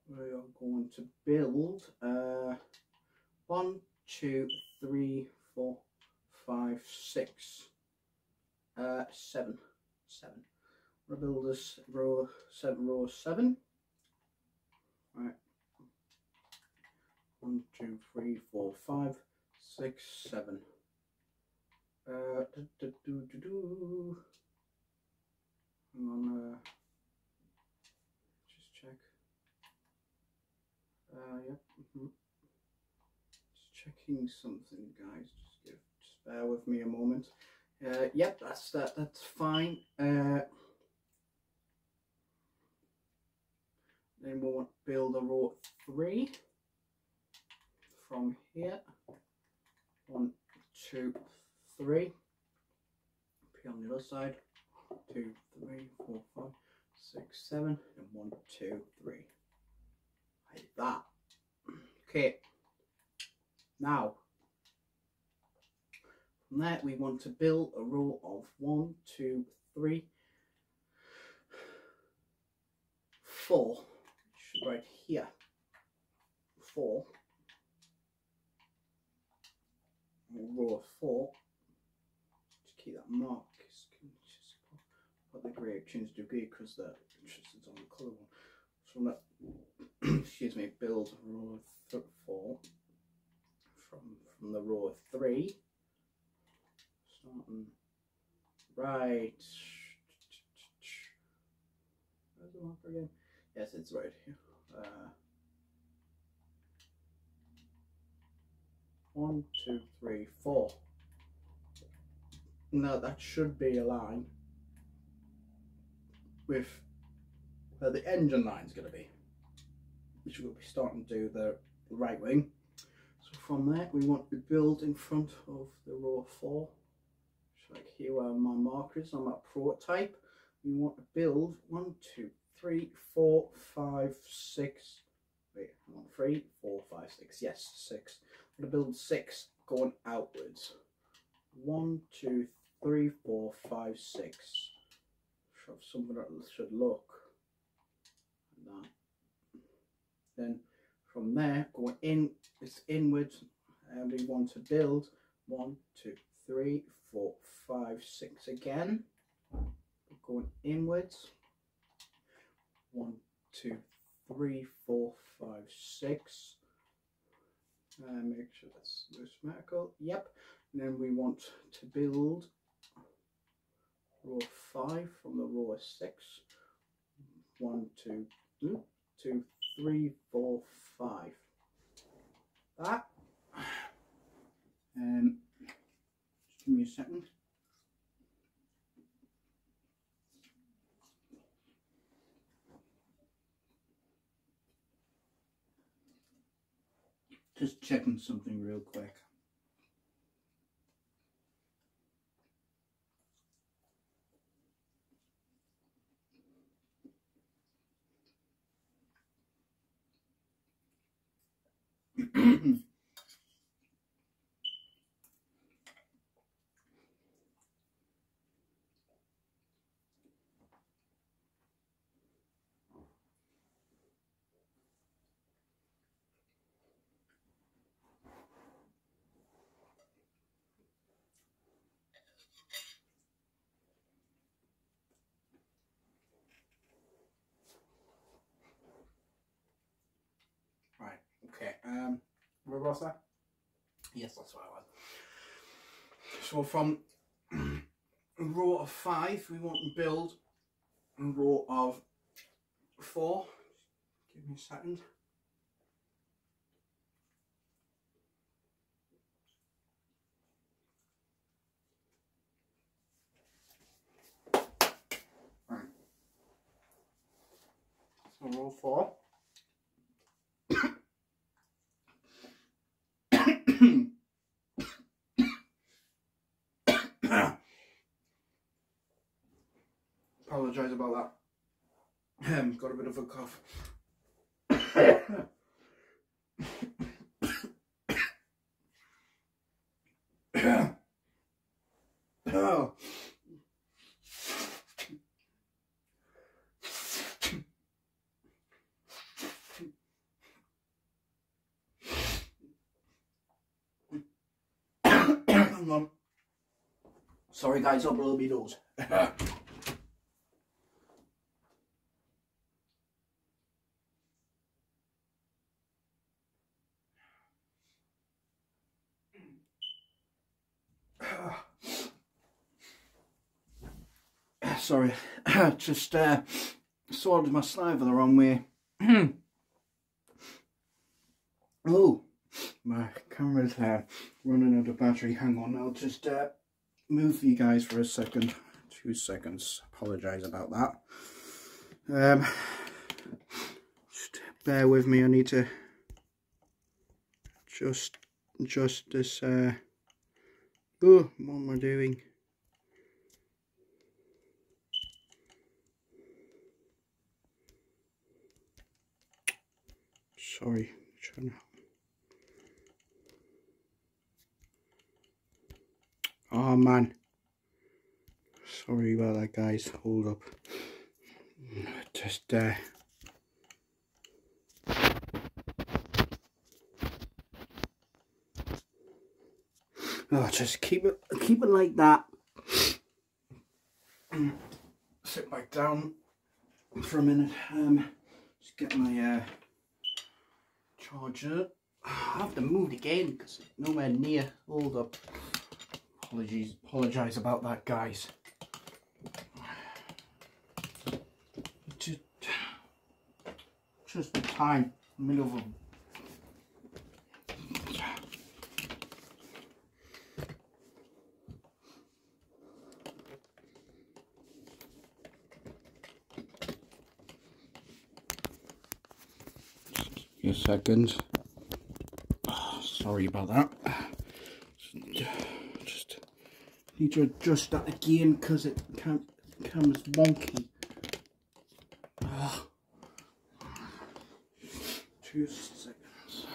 we are going to build 1, 2, 3, 4, 5, 6, 7. We'll build this row 7. Right. 1, 2, 3, 4, 5, 6, 7. Hang on, just check. Yep. Just checking something, guys. Just bear with me a moment. Yep, that's fine. Then we'll want to build a row 3 from here. 1, 2, 3. P on the other side. 2, 3, 4, 5, 6, 7, and 1, 2, 3. Like that. Okay. Now, from there we want to build a row of 1, 2, 3, 4. Right here. 4. Row of 4. Just keep that mark. Just put the grey change to grey because the interest is on the colour one. So that excuse me, build row of 4 from the row of 3. Starting right. Where's the marker again? Yes, it's right here. 1, 2, 3, 4. Now that should be a line with where the engine line is going to be, which will be starting to do the right wing. So from there we want to build in front of the row of 4. So like here where my marker is on that prototype, we want to build 1, 2, 3, 4, 5, 6. Wait, 1, 3, 4, 5, 6. Yes, 6. I'm going to build 6 going outwards. 1, 2, 3, 4, 5, 6. Should have something that should look like that. Then from there, going in, it's inwards, and we want to build 1, 2, 3, 4, 5, 6 again. Going inwards. 1, 2, 3, 4, 5, 6. Make sure that's symmetrical. Yep. And then we want to build row 5 from the row of 6. 1, 2, 2, 3, 4, 5. That. Just give me a second. Just checking something real quick. Right, okay, where was that? Yes, that's what I was. So from row of 5, we want to build a row of 4. Give me a second. Right. So row 4. Apologise about that. Got a bit of a cough. Oh. Hang on. Sorry guys, I'll blow me nose. Sorry, just swallowed my saliva the wrong way. Oh, my camera's running out of battery. Hang on, I'll just move you guys for a second. 2 seconds. Apologise about that. Just bear with me. I need to just this. Oh, what am I doing? Sorry, trying to... Oh man, sorry about that guys, hold up. Just oh, just keep it like that. Sit back down for a minute. Just get my charger. I have to move it again because it's nowhere near. Hold up. Apologise about that, guys. Just the time, middle of them. A second. Oh, sorry about that. Just need to adjust that again because the camera's wonky. Oh. 2 seconds.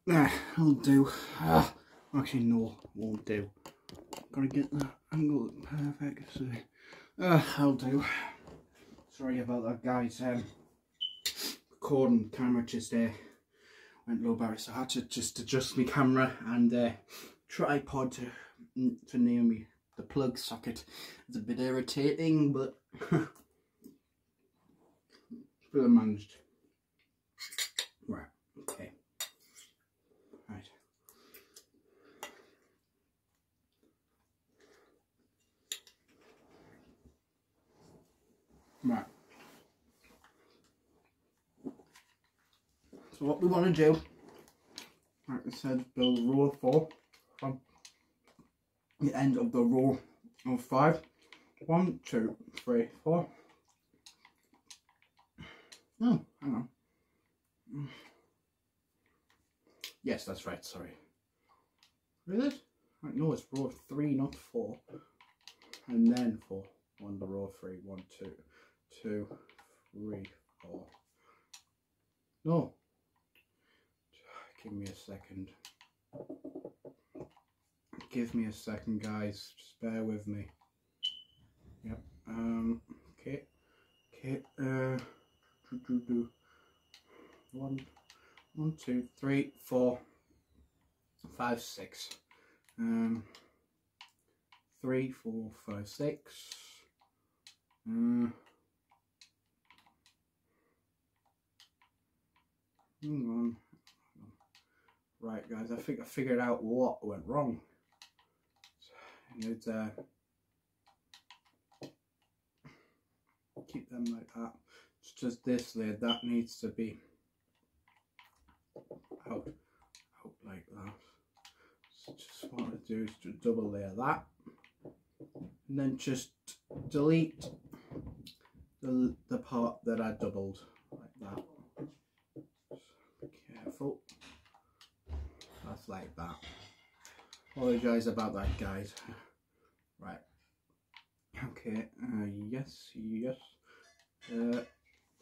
Nah, I'll do. Actually, no, won't do. Gotta get that angle perfect. So, I'll do. Sorry about that, guys. Recording camera just went low battery, so I had to just adjust my camera and tripod to near me. The plug socket. It's a bit irritating, but still managed. Right. Okay. Right. Right. So what we want to do, like I said, build a row of 4 from the end of the row of 5. 1, 2, 3, 4. Oh, hang on. Yes, that's right, sorry. Really? Right, no, it's row 3, not 4. And then 4. 1 to row 3. 1, 2, 2, 3, 4. No. Give me a second. Give me a second, guys. Just bear with me. Yep. Okay. Okay. 1, 2, 3, 4, 5, 6. 3, 4, 5, 6. Hang on. Right, guys, I think I figured out what went wrong. It's keep them like that. It's just this layer that needs to be out like that. So just what I do is to double layer that, and then just delete the part that I doubled like that. Just be careful. That's like that. Apologise about that, guys. Right. Okay. Yes.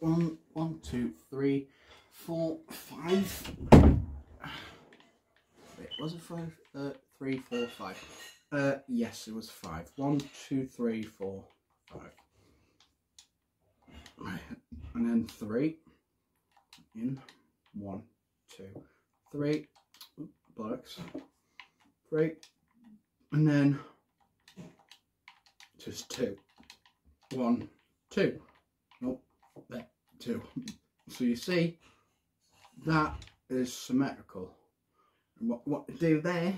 1, 2, 3, 4, 5. Wait, was it 5? 3, 4, 5. Yes, it was 5. 1, 2, 3, 4, 5. Right, and then 3 in 1, 2, 3. Blocks. 3, and then just 2. 1, 2. Nope, there, 2. So you see, that is symmetrical. And what to do there?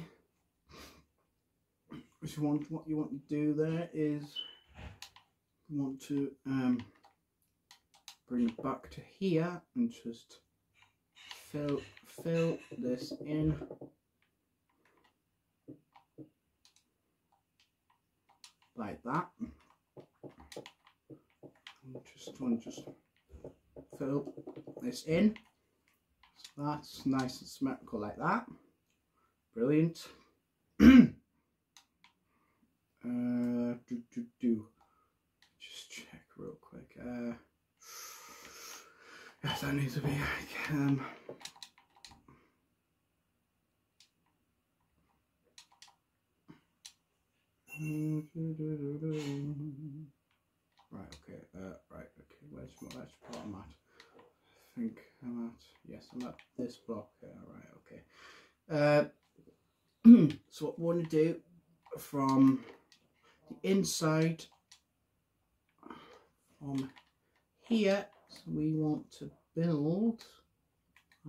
What you want to do there is you want to bring it back to here and just fill this in like that. Just fill this in. So that's nice and symmetrical like that. Brilliant. Just check real quick. Yes, that needs to be like, right, okay, where's part I'm at? I think I'm at, yes, I'm at this block here, right, okay. So what we want to do from the inside, from here, so we want to build,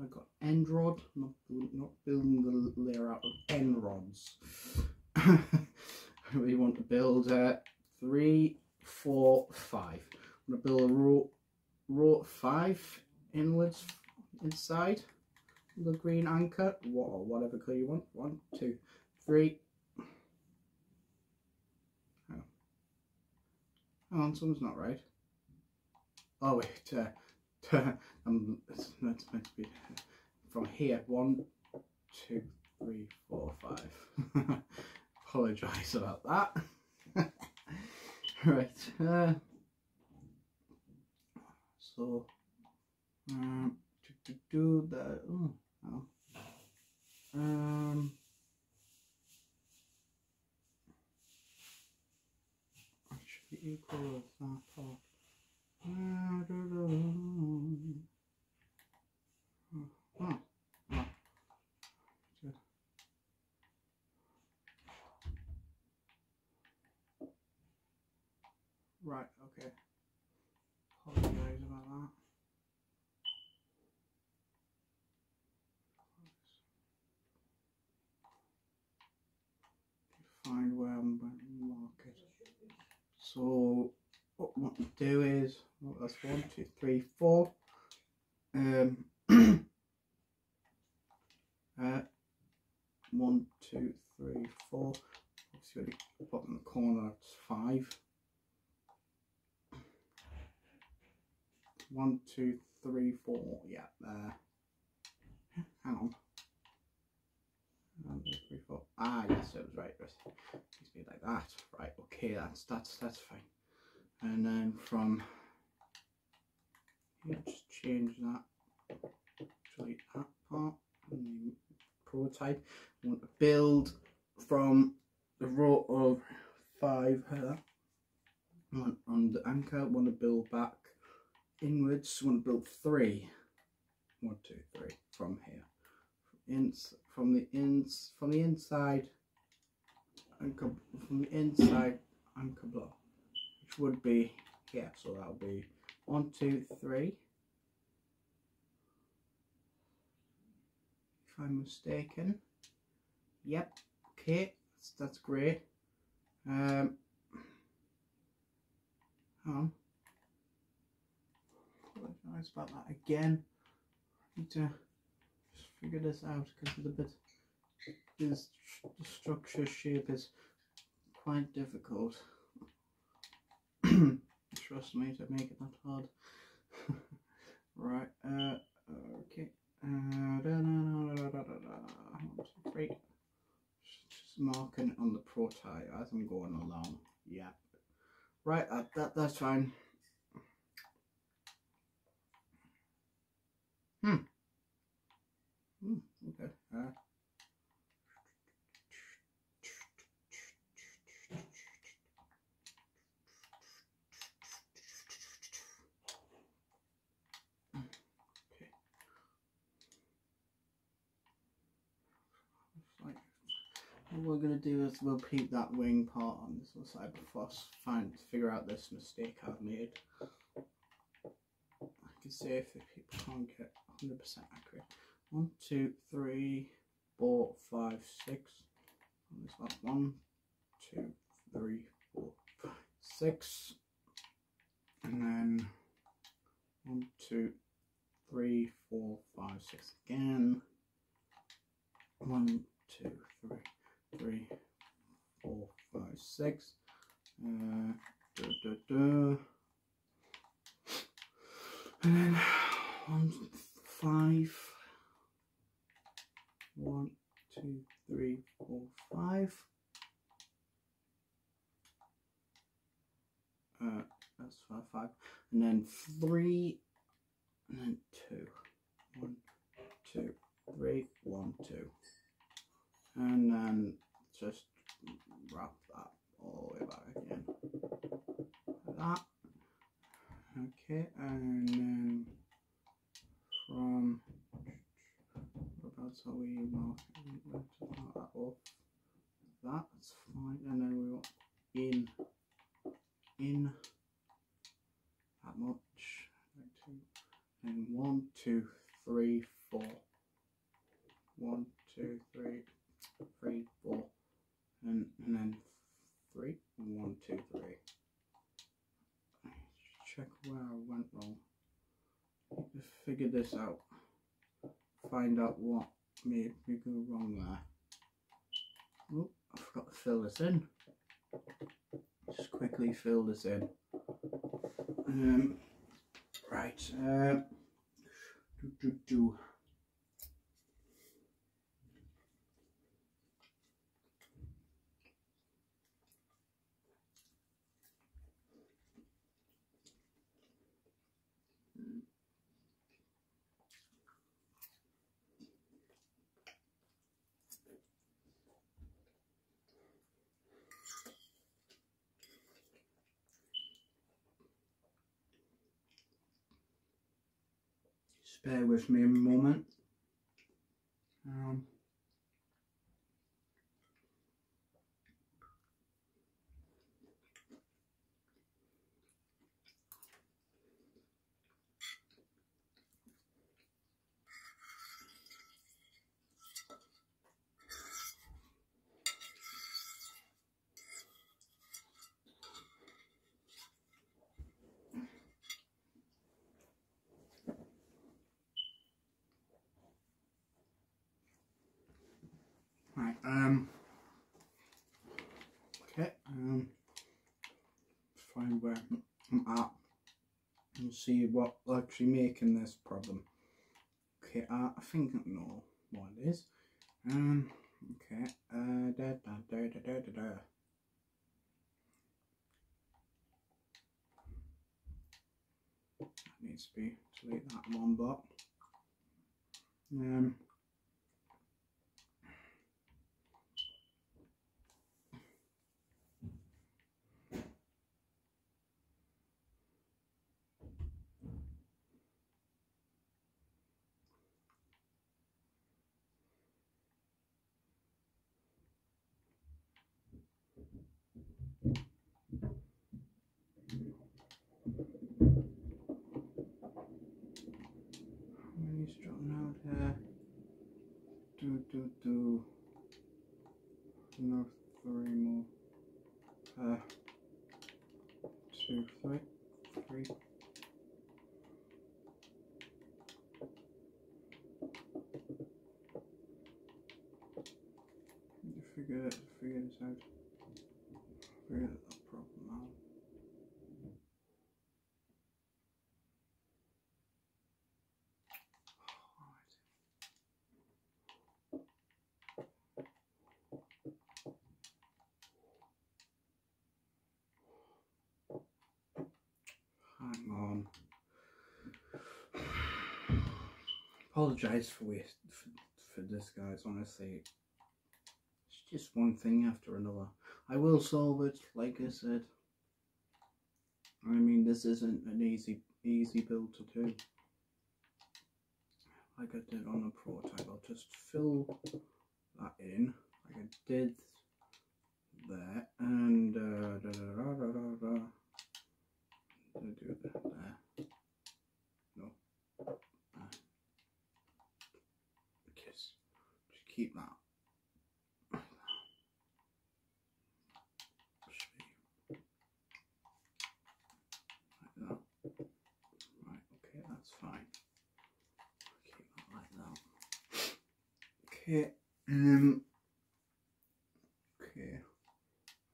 I've got end rod, not building the layer out of end rods. We want to build 3, 4, 5. I'm going to build a row 5 inwards inside the green anchor, or whatever colour you want. 1, 2, 3. Hang on, something's not right. Oh wait, it's meant to be from here. 1, 2, 3, 4, 5. Apologise about that. Right. So to do that. Actually equal with that part. Right, okay. Apologise about that. Find where I'm going to mark it. So what I want to do is, well, that's 1, 2, 3, 4. 1, 2, 3, 4. Obviously, at the bottom of the corner, it's 5. 1, 2, 3, 4. Yeah, there. Hang on. 1, 2, 3, 4. Ah, yes, it was right. It needs to be like that. Right. Okay, that's fine. And then from here, just change that. Delete that part. And the prototype. I want to build from the row of 5 here. On the anchor, I want to build back inwards. I want to build 3. 1, 2, 3 from here. From the inside anchor, from the inside anchor block, which would be here. So that'll be 1, 2, 3. If I'm mistaken. Yep. Okay. That's great. Hang on. Apologise about that again. I need to just figure this out because the structure shape is quite difficult. Trust me, to make it that hard. Right. Okay. 1, 2, 3. Just marking on the prototype as I'm going along. Yeah. Right. That's fine. Okay. we're going to do is we'll keep that wing part on this other side before I figure out this mistake I've made. I can see if people can't get 100% accurate. 1, 2, 3, 4, 5, 6. On this one. 1, 2, 3, 4, 5, 6. And then 1, 2, 3, 4, 5, 6 again. 1, 2, 3, 3, 4, 5, 6. And then 1, 5. 1, 2, 3, 4, 5. That's 5, 5. And then 3. And then 2. 1, 2, 3, 1, 2. And then just wrap that all the way back again. Like that. Okay, and then from whereabouts are we marking? Mark that off. That's fine. And then we want in that much. And 1, 2, 3, 4. 1, 2, 3, 3, 4, and then 3. 1, 2, 3. Check where I went wrong. Just figure this out. Find out what made me go wrong there. Oh, I forgot to fill this in. Just quickly fill this in. Right. Just bear with me a moment. Right, okay, find where I'm at and see what actually making this problem. Okay, I think I know what it is. Okay, that needs to be delete that one bot. No, 3 more. 2, 3, 3. Figure this out. Figure that problem out. Hang on. Apologise for this, guys. Honestly, it's just one thing after another. I will solve it, like I said. I mean, this isn't an easy build to do. Like I did on the prototype, I'll just fill that in, like I did there, and do that there. No. Kiss. Just keep that. Like that. Right, okay, that's fine. Keep that like that. Okay. Okay.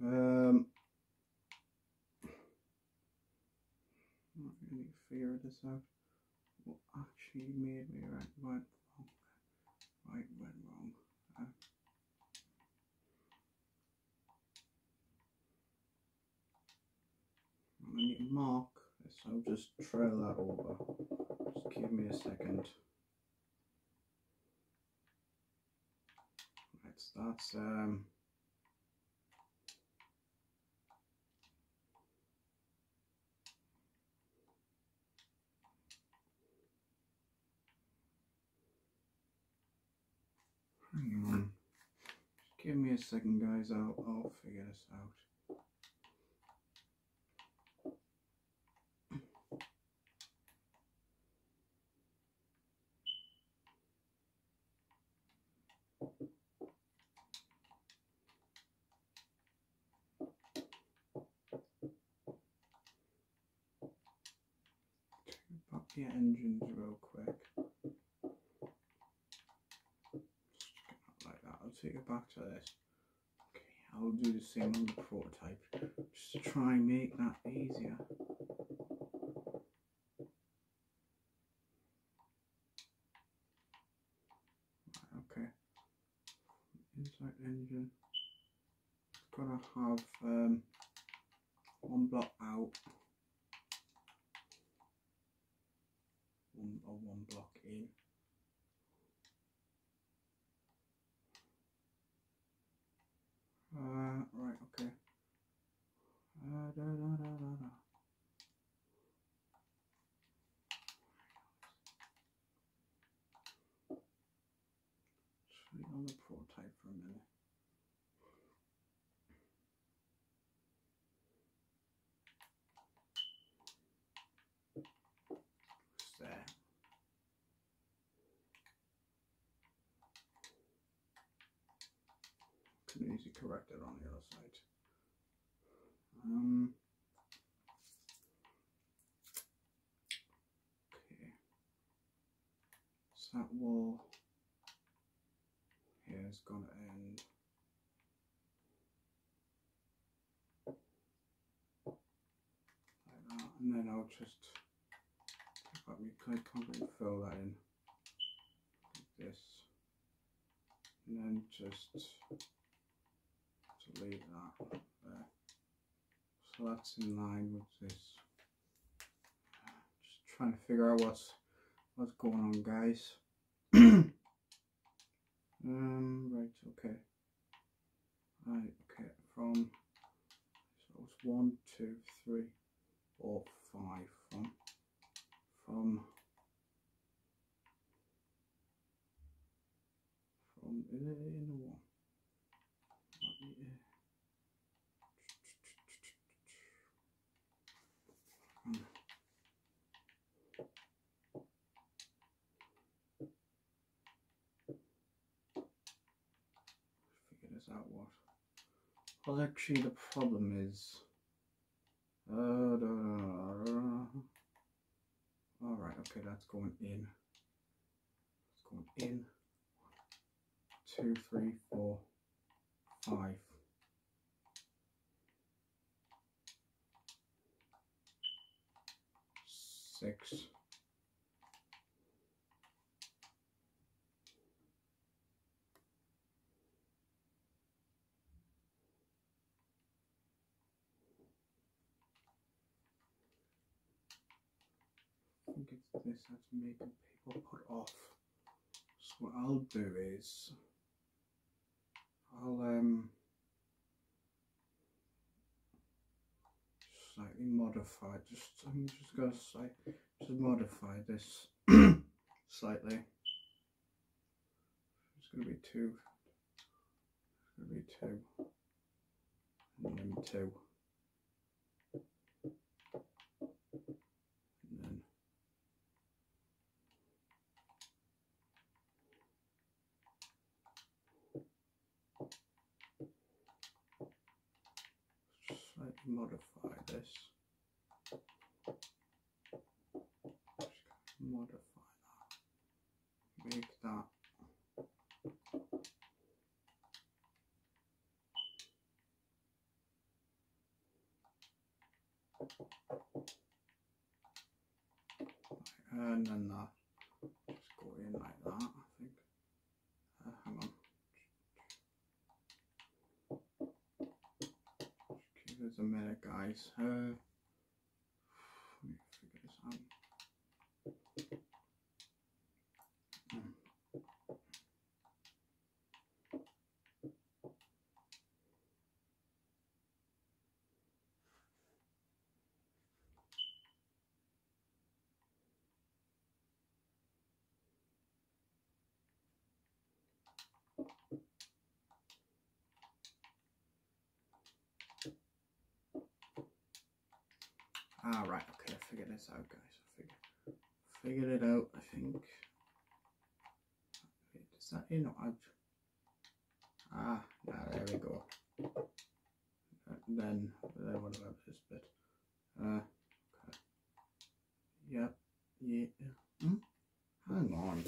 Not really figure this out. What actually made me went wrong? Went wrong. I need to mark this. I'll just trail that over. Just give me a second. Right, so that's hang on. Just give me a second, guys. I'll figure this out. Back the engines real quick. Like that. I'll take it back to this. Okay, I'll do the same on the prototype just to try and make that easier. Right, okay. Inside engine. It's gotta have one block out. One block in. Right, okay. Just wait on the prototype for a minute. Just there. Can easily correct it on the other side. Okay. So that wall here is going to end like that, and then I'll just pick up my clay concrete and fill that in like this, and then just delete that there. So that's in line with this. Just trying to figure out what's going on, guys. Right, okay. Right, okay, so it's 1, 2, 3, 4, 5 from in the one. Figure this out. Well, actually, the problem is. Alright, okay, that's going in. It's going in. 2, 3, 4, 5. 6. I think it's this that's making people put off. So what I'll do is I'll slightly modify. I'm just gonna modify this slightly. It's gonna be 2. It's gonna be 2. 2. And then slightly modify this. Just modify that. Make that. And then that. Just go in like that, I think. Hang on. Just give us a minute, guys. Let me figure this out. Ah, right, okay, I figured this out, guys. I figured it out, I think. Wait, is that in or out? Ah, there we go. Then what about this bit? Okay. Yep, yeah. Hang on.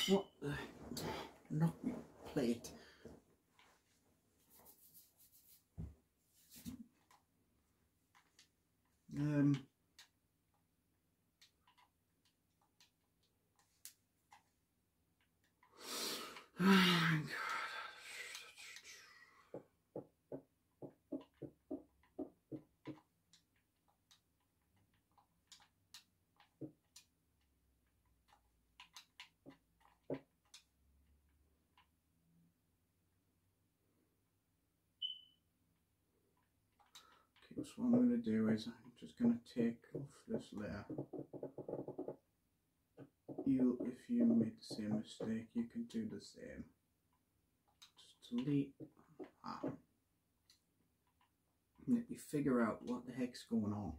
What the? Knock me plate. Oh my God. Okay, so what I'm going to do is I'm just going to take off this layer. If you made the same mistake, you can do the same. Just delete that. And let me figure out what the heck's going on.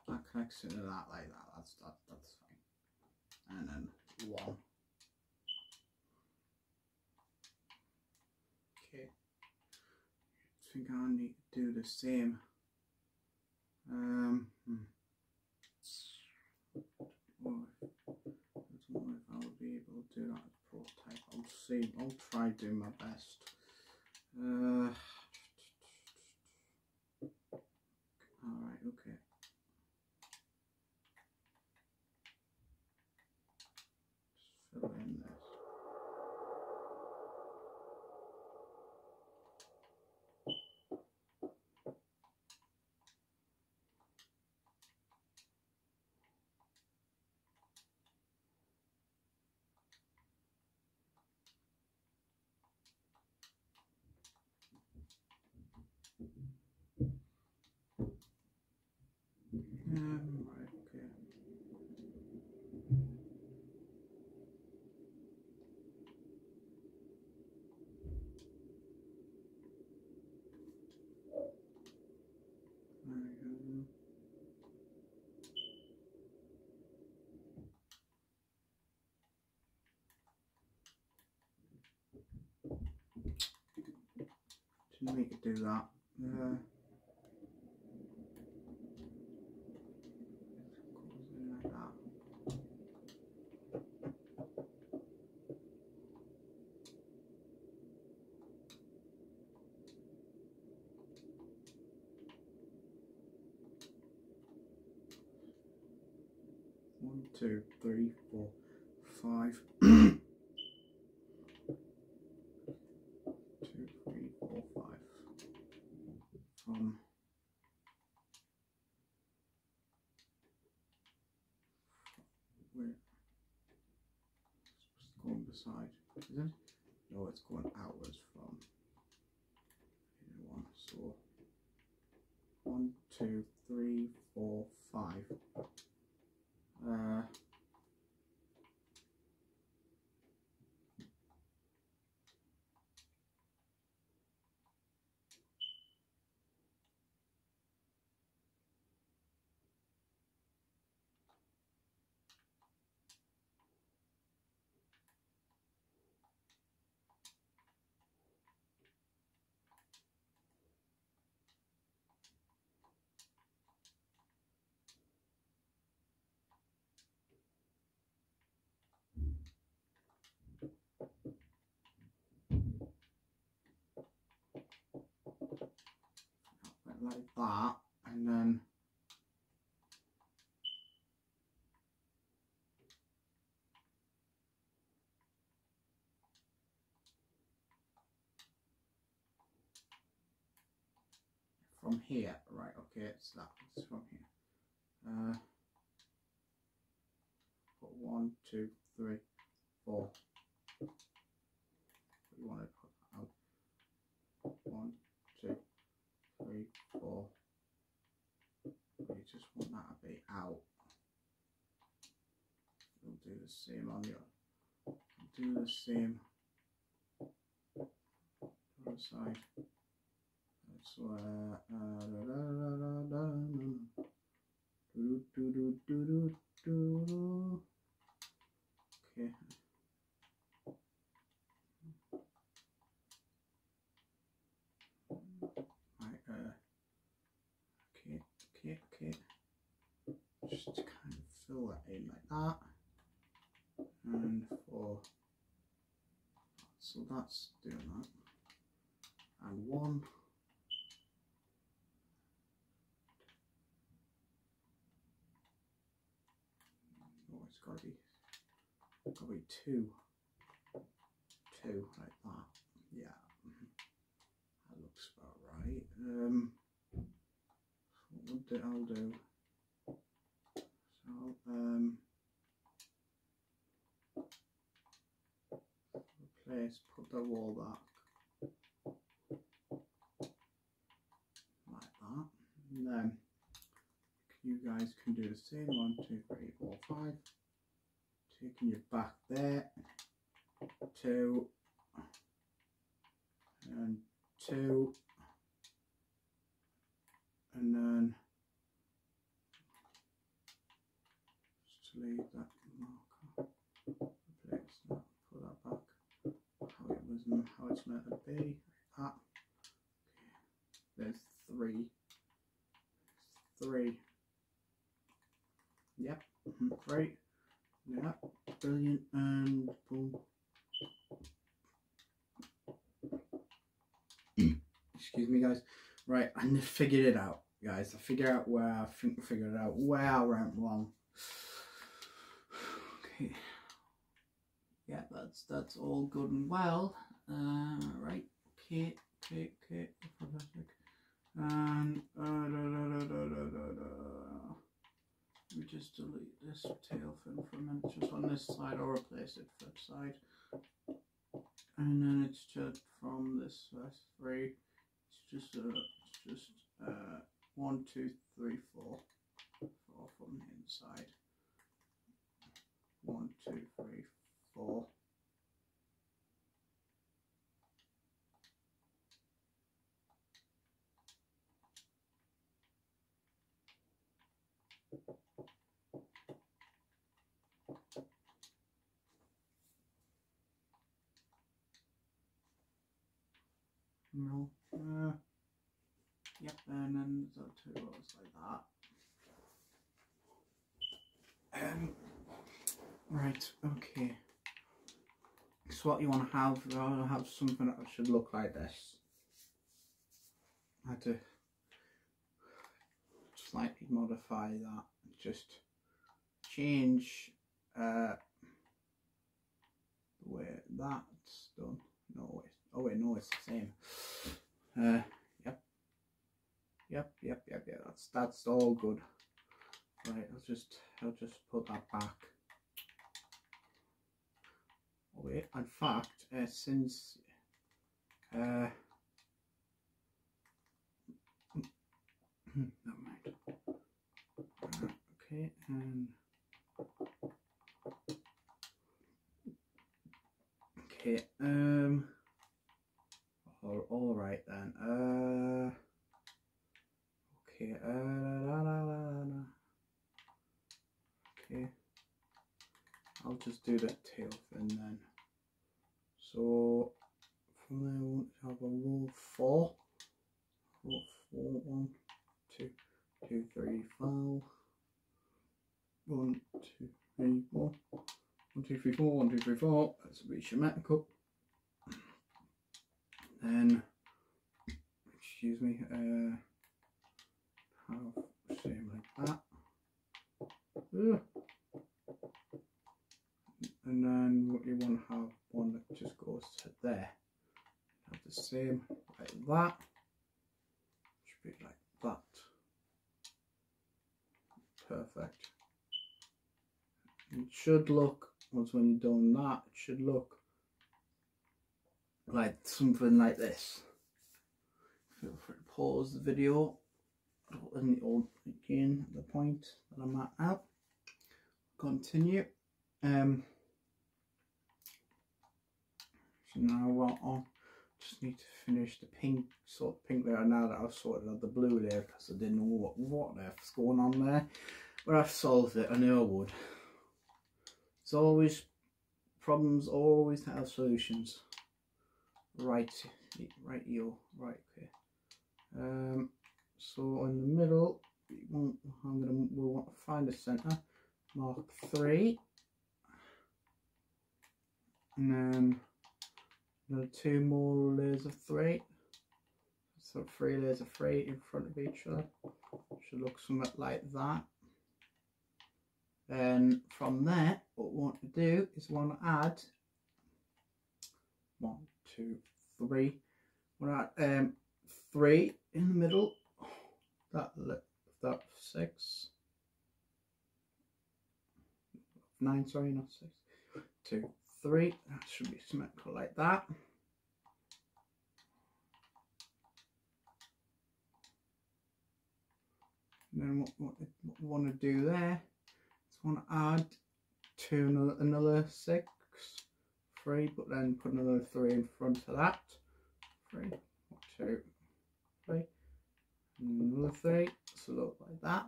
That connects into that like that. That's fine. And then 1. Okay. I think I need to do the same. I don't know if I'll be able to do that as prototype. I'll see. I'll try to do my best. Alright, okay. Just fill in this. Right, okay. There we go. Didn't need to do that. Like that. 1, 2, 3, 4, 5. 2, 3, 4, 5. From where? It's going beside, is it? No, it's going outwards from 1. So 1, 2, 3, 4, 5. like that, and then from here, right, okay, it's that, it's from here. Put 1, 2, 3, 4. You want to put that out. 1, 2, 3, 4. You just want that to be out. We'll do the same on the other. Do the same other side. That's where okay. Right, okay. Just to kind of fill that in like that. And so that's doing that. And 1. Oh, it's gotta be 2. 2 like that. Yeah. That looks about right. What I'll do. So replace, put the wall back like that, and then you guys can do the same. 1, 2, 3, 4, 5. Taking you back there, 2 and 2, and then just leave that marker, replace that, put that back how it was and how it's meant to be, like that. There's 3. Yep, great. Yeah, brilliant, and boom. Excuse me, guys. Right, I figured it out, guys. I figured out where I figured out where I went wrong. Okay. Yeah, that's all good and well. Right. Okay. Fantastic. And let me just delete this tail fin for a minute, just on this side, or replace it for that side. And then it's just from this 3. It's just 1, 2, 3, 4. 4 from the inside. 1, 2, 3, 4. No. Yep, and then the 2 rows like that. Right, okay. So what you want to have, something that should look like this. I had to slightly modify that, just change the way that's done. No, wait. Oh wait, no, it's the same. Yep. That's all good. Right, I'll just put that back. Oh wait, in fact, since never mind. Okay, and okay, all right then. Okay, okay, I'll just do the tail fin then. So from there we want to have a row 4. Row 4, 1, 2, 2, 3, 4. 1, 2, 3, 4. 1, 2, 3, 4. 1, 2, 3, 4. That's a bit symmetrical. Then, excuse me. have same like that. Ugh. And then what you want to have one that just goes to there. Have the same like that. Should be like that. Perfect. It should look, once when you've done that, it should look like something like this. Feel free to pause the video and you'll again the point that I'm at now. Continue. So now what on? Just need to finish the pink, sort of pink there now that I've sorted out the blue there because I didn't know what was going on there. But I've solved it. I knew I would. It's always problems always have solutions. Right, okay. So in the middle, we'll want to find the center. Mark 3, and then another 2 more layers of 3. So 3 layers of 3 in front of each other. Should look something like that. Then from there, what we want to do is we want to add 1, 2, 3. We want to add 3 in the middle. That's 6. 9, sorry, not 6. 2, 3. That should be symmetrical like that. And then what we want to do there is we want to add another 6, 3, but then put another 3 in front of that. 3, 2, 3, another 3. So look like that.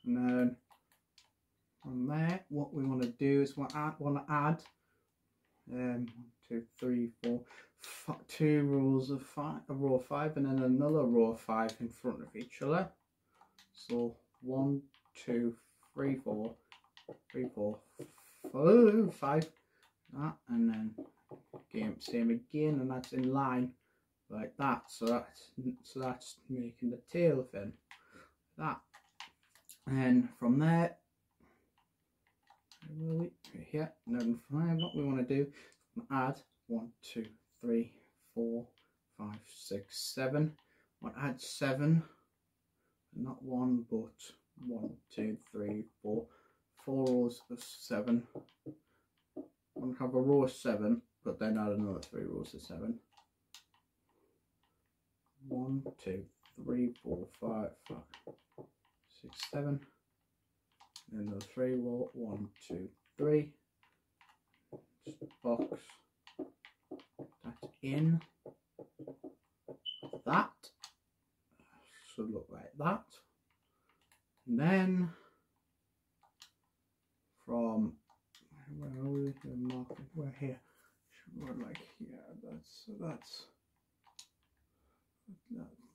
And then from there, what we want to do is want to add 1, 2, 3, 4, 2 rows of 5, a row of 5, and then another row of 5 in front of each other. So 1, 2, 3, 4, 3, 4, 5. That, and then again, same again, and that's in line like that. So that's making the tail fin. That, and from there. Here, and then from there, what we want to do is add 1, 2, 3, 4, 5, 6, 7. We'll add 7, not 1, but 1, 2, 3, 4, 4 rows of 7. We'll have a row of 7, but then add another 3 rows of 7. 1, 2, 3, 4, 5, 6, 7. And another 3 row, 1, 2, 3. Just box that in. That should look like that. And then from where are we? We're here. We're like here. That's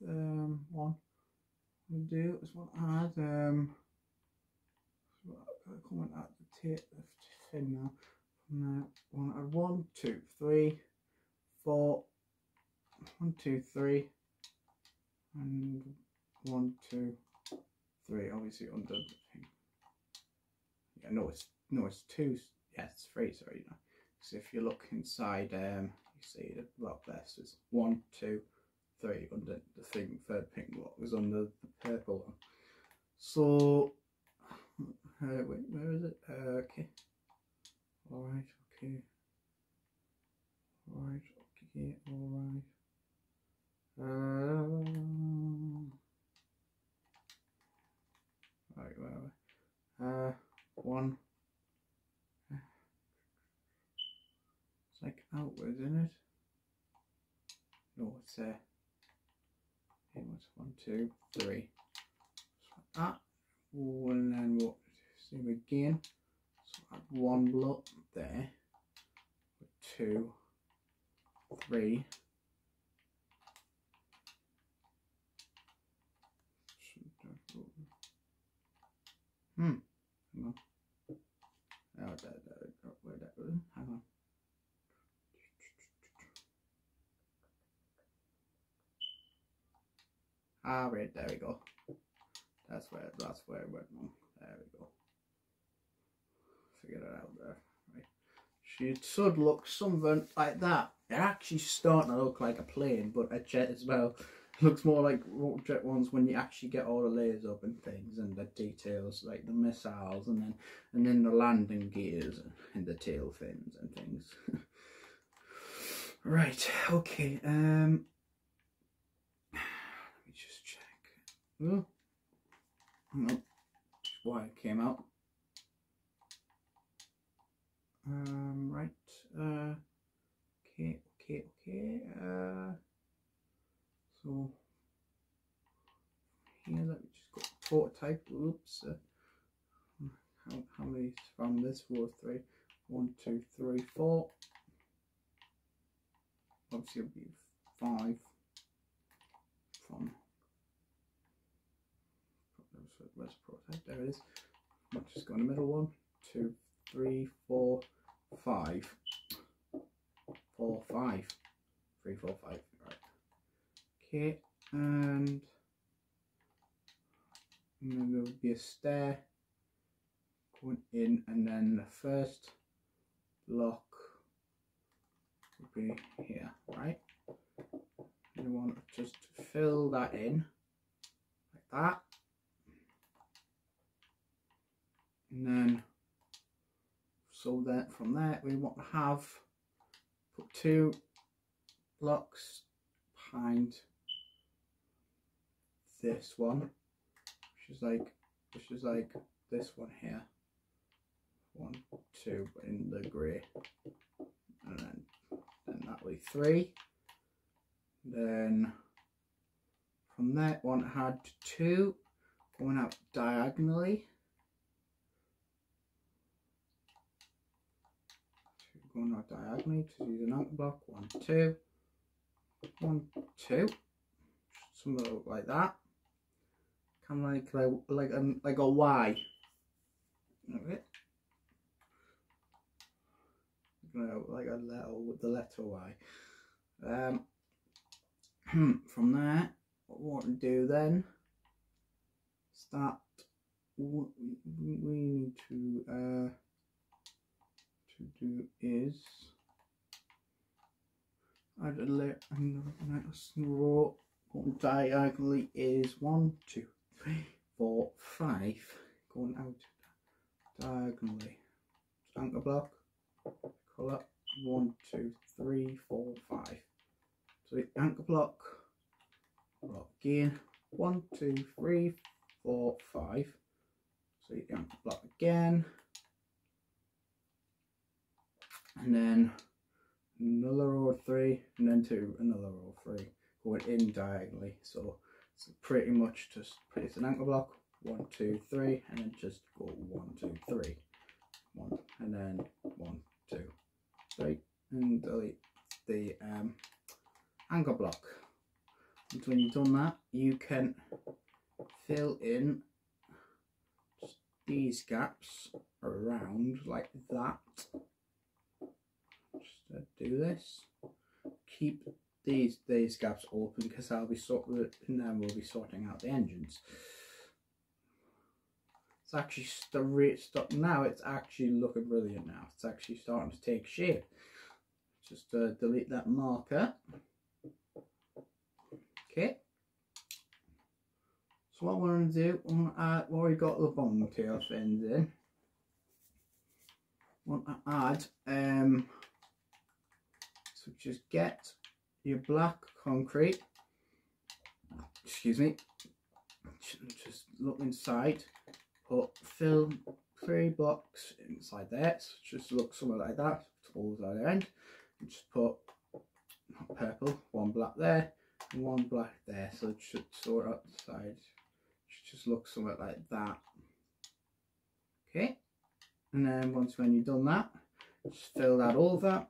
one. We do is what add coming at the tip of fin now. From there, want to add 1, 2, 3, 4, 1, 2, 3, and 1, 2, 3. Obviously under the thing. Yeah, no, it's 2. Yeah, it's 3. Sorry, no. So if you look inside, you see the block there. So it's 1, 2, 3 under the thing. Third pink block was under the purple one. So. Wait, where is it? Okay. Alright, okay. Alright, okay, alright. Right, where? 1. It's like outwards, isn't it? No, it's there. It was 1, 2, 3. So like that. Oh, and then what? Same again. So add 1 block there. 2, 3. Hang on. Oh, where that was? Hang on. Ah, right, there we go. That's where it went wrong. There we go. Figure it out there. Right. She should look something like that. It actually starting to look like a plane, but a jet as well. It looks more like jet ones when you actually get all the layers up and things and the details, like the missiles and then the landing gears and the tail fins and things. Right, okay. Let me just check. Oh, no, why it came out. Right. Okay. So here, let me just go prototype. Oops. How many is from this? 4, 3. 1, 2, 3, 4. Obviously, it'll be 5 from. Where's prototype? There it is. I'll just go in the middle. 1, 2, 3, 4, 5. 4, 5. 3, 4, 5. Right. Okay, and then there will be a stair going in, and then the first block will be here, right? You want to just fill that in like that, and then so that from there we want to have put 2 blocks behind this one, which is like this one here. 1, 2 in the grey, and then that way 3. Then from that one had 2 going out diagonally. 2 going out diagonally to use an anchor block. 1, 2, 1, 2. Something like that. Kind of like a Y. Okay. Like a letter with the letter Y. From there, what we want to do then, start. What we need to do is add a layer and row. Going diagonally is 1, 2, 3, 4, 5. Going out diagonally. Anchor block. Colour 1, 2, 3, 4, 5. So the anchor block again 1, 2, 3, 4, 5. So the anchor block again, and then another row of 3, and then 2, another row of 3 going in diagonally. So it's pretty much just place an anchor block 1, 2, 3, and then just go 1, 2, 3, 1, and then 1, 2, 3, and delete the anchor block. And when you've done that, you can fill in just these gaps around like that. Just do this. Keep these gaps open because I'll be sorting, and then we'll be sorting out the engines. It's actually now. It's actually looking brilliant now. It's actually starting to take shape. Just delete that marker. Okay. So what we're going to do, what we got the bottom tail fins in, want to add, so just get your black concrete. Excuse me. Just look inside. Fill 3 blocks inside there. So just look somewhere like that. Towards the other end. And just put purple, 1 black there, and 1 black there. So it should sort out the side. Just look somewhere like that. Okay. And then when you've done that, just fill that over.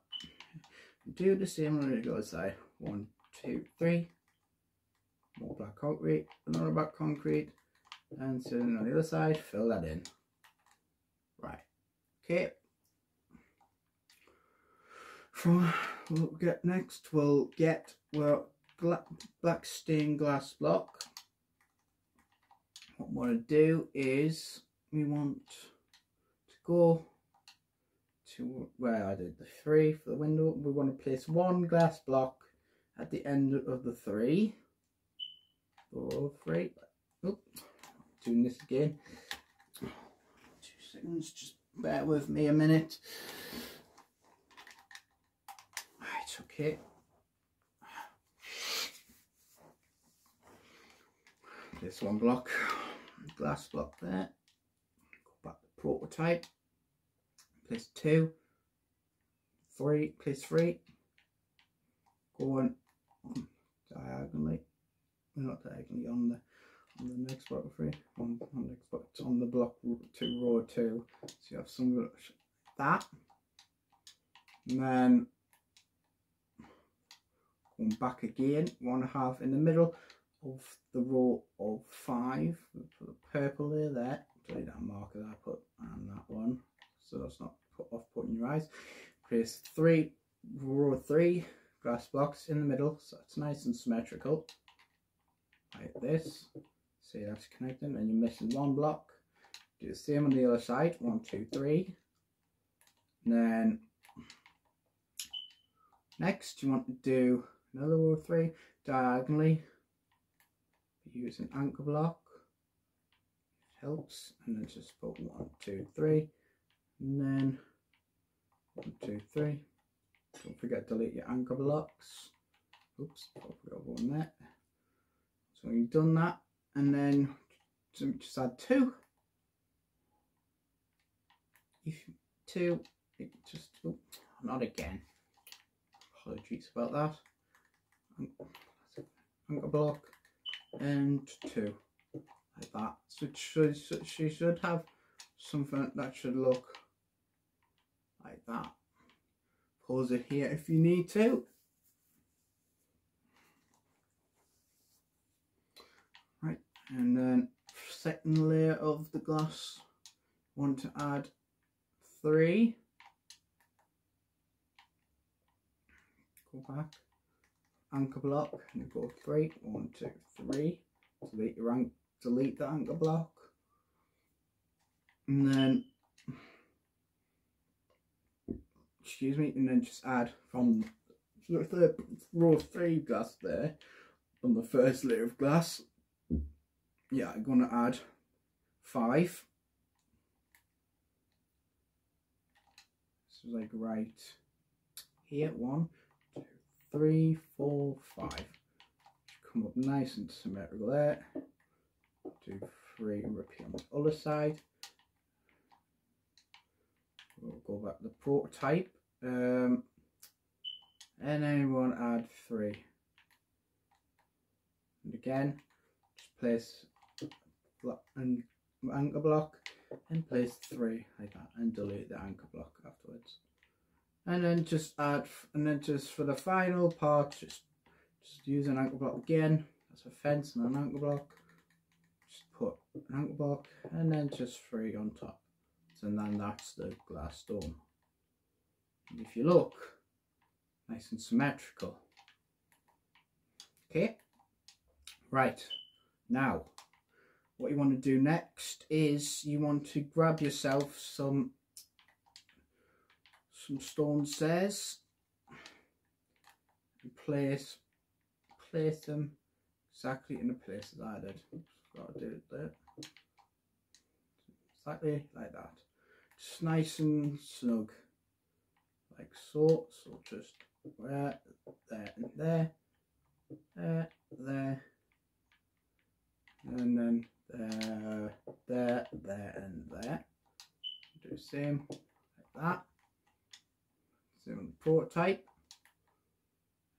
Do the same on the other side. 1, 2, 3. More black concrete, another black concrete, and so on the other side, fill that in. Right. Okay. From what we'll get next, we'll get black stained glass block. what we want to do is we want to go to where I did the 3 for the window. We want to place 1 glass block at the end of the 3. 4, 3. Oh, doing this again. 2 seconds, just bear with me a minute. Right, okay. Place 1 block, glass block there. Go back to prototype. Place 2, 3, place 3. Go on diagonally. Not diagonally, on the next block 3. On the next block, on the block 2, row 2. So you have some that. And then going back again, 1.5 in the middle of the row of 5. Put the purple there. Delete that marker that I put, and that one, so that's not off putting your eyes. Place 3, row 3 glass blocks in the middle, so it's nice and symmetrical, like this. See, that's connecting, and you're missing 1 block. Do the same on the other side. 1, 2, 3. And then next, you want to do another row 3 diagonally. Use an anchor block, it helps, and then just put 1, 2, 3, and then 1, 2, 3. Don't forget to delete your anchor blocks. Oops, I forgot one there. So you've done that, and then just add 2. If 2, just not again. Apologies about that. Anchor block. And 2, like that. So she should have something that should look like that. Pause it here if you need to. Right, and then second layer of the glass, want to add 3. Go back. Anchor block, and go 3, 1, 2, 3. Delete the anchor block, and then excuse me, and then just add from the row 3 glass there on the first layer of glass. Yeah, I'm gonna add 5. So like right here, 1, 2, 3, 4, 5. Come up nice and symmetrical there. 2, 3, and repeat on the other side. We'll go back to the prototype, and then we want to add 3. And again, just place an anchor block and place 3 like that, and delete the anchor block afterwards. And then just add, and then just for the final part, just use an anchor block again. That's a fence and an anchor block. Just put an anchor block and then just 3 on top. So then that's the glass dome. And if you look, nice and symmetrical. Okay, right, now what you want to do next is you want to grab yourself some stone stairs and place them exactly in the places I did. Got to do it there, exactly like that. Just nice and snug, like so. So just there, and there, there, and then there, and there. Do the same like that. Same on the prototype,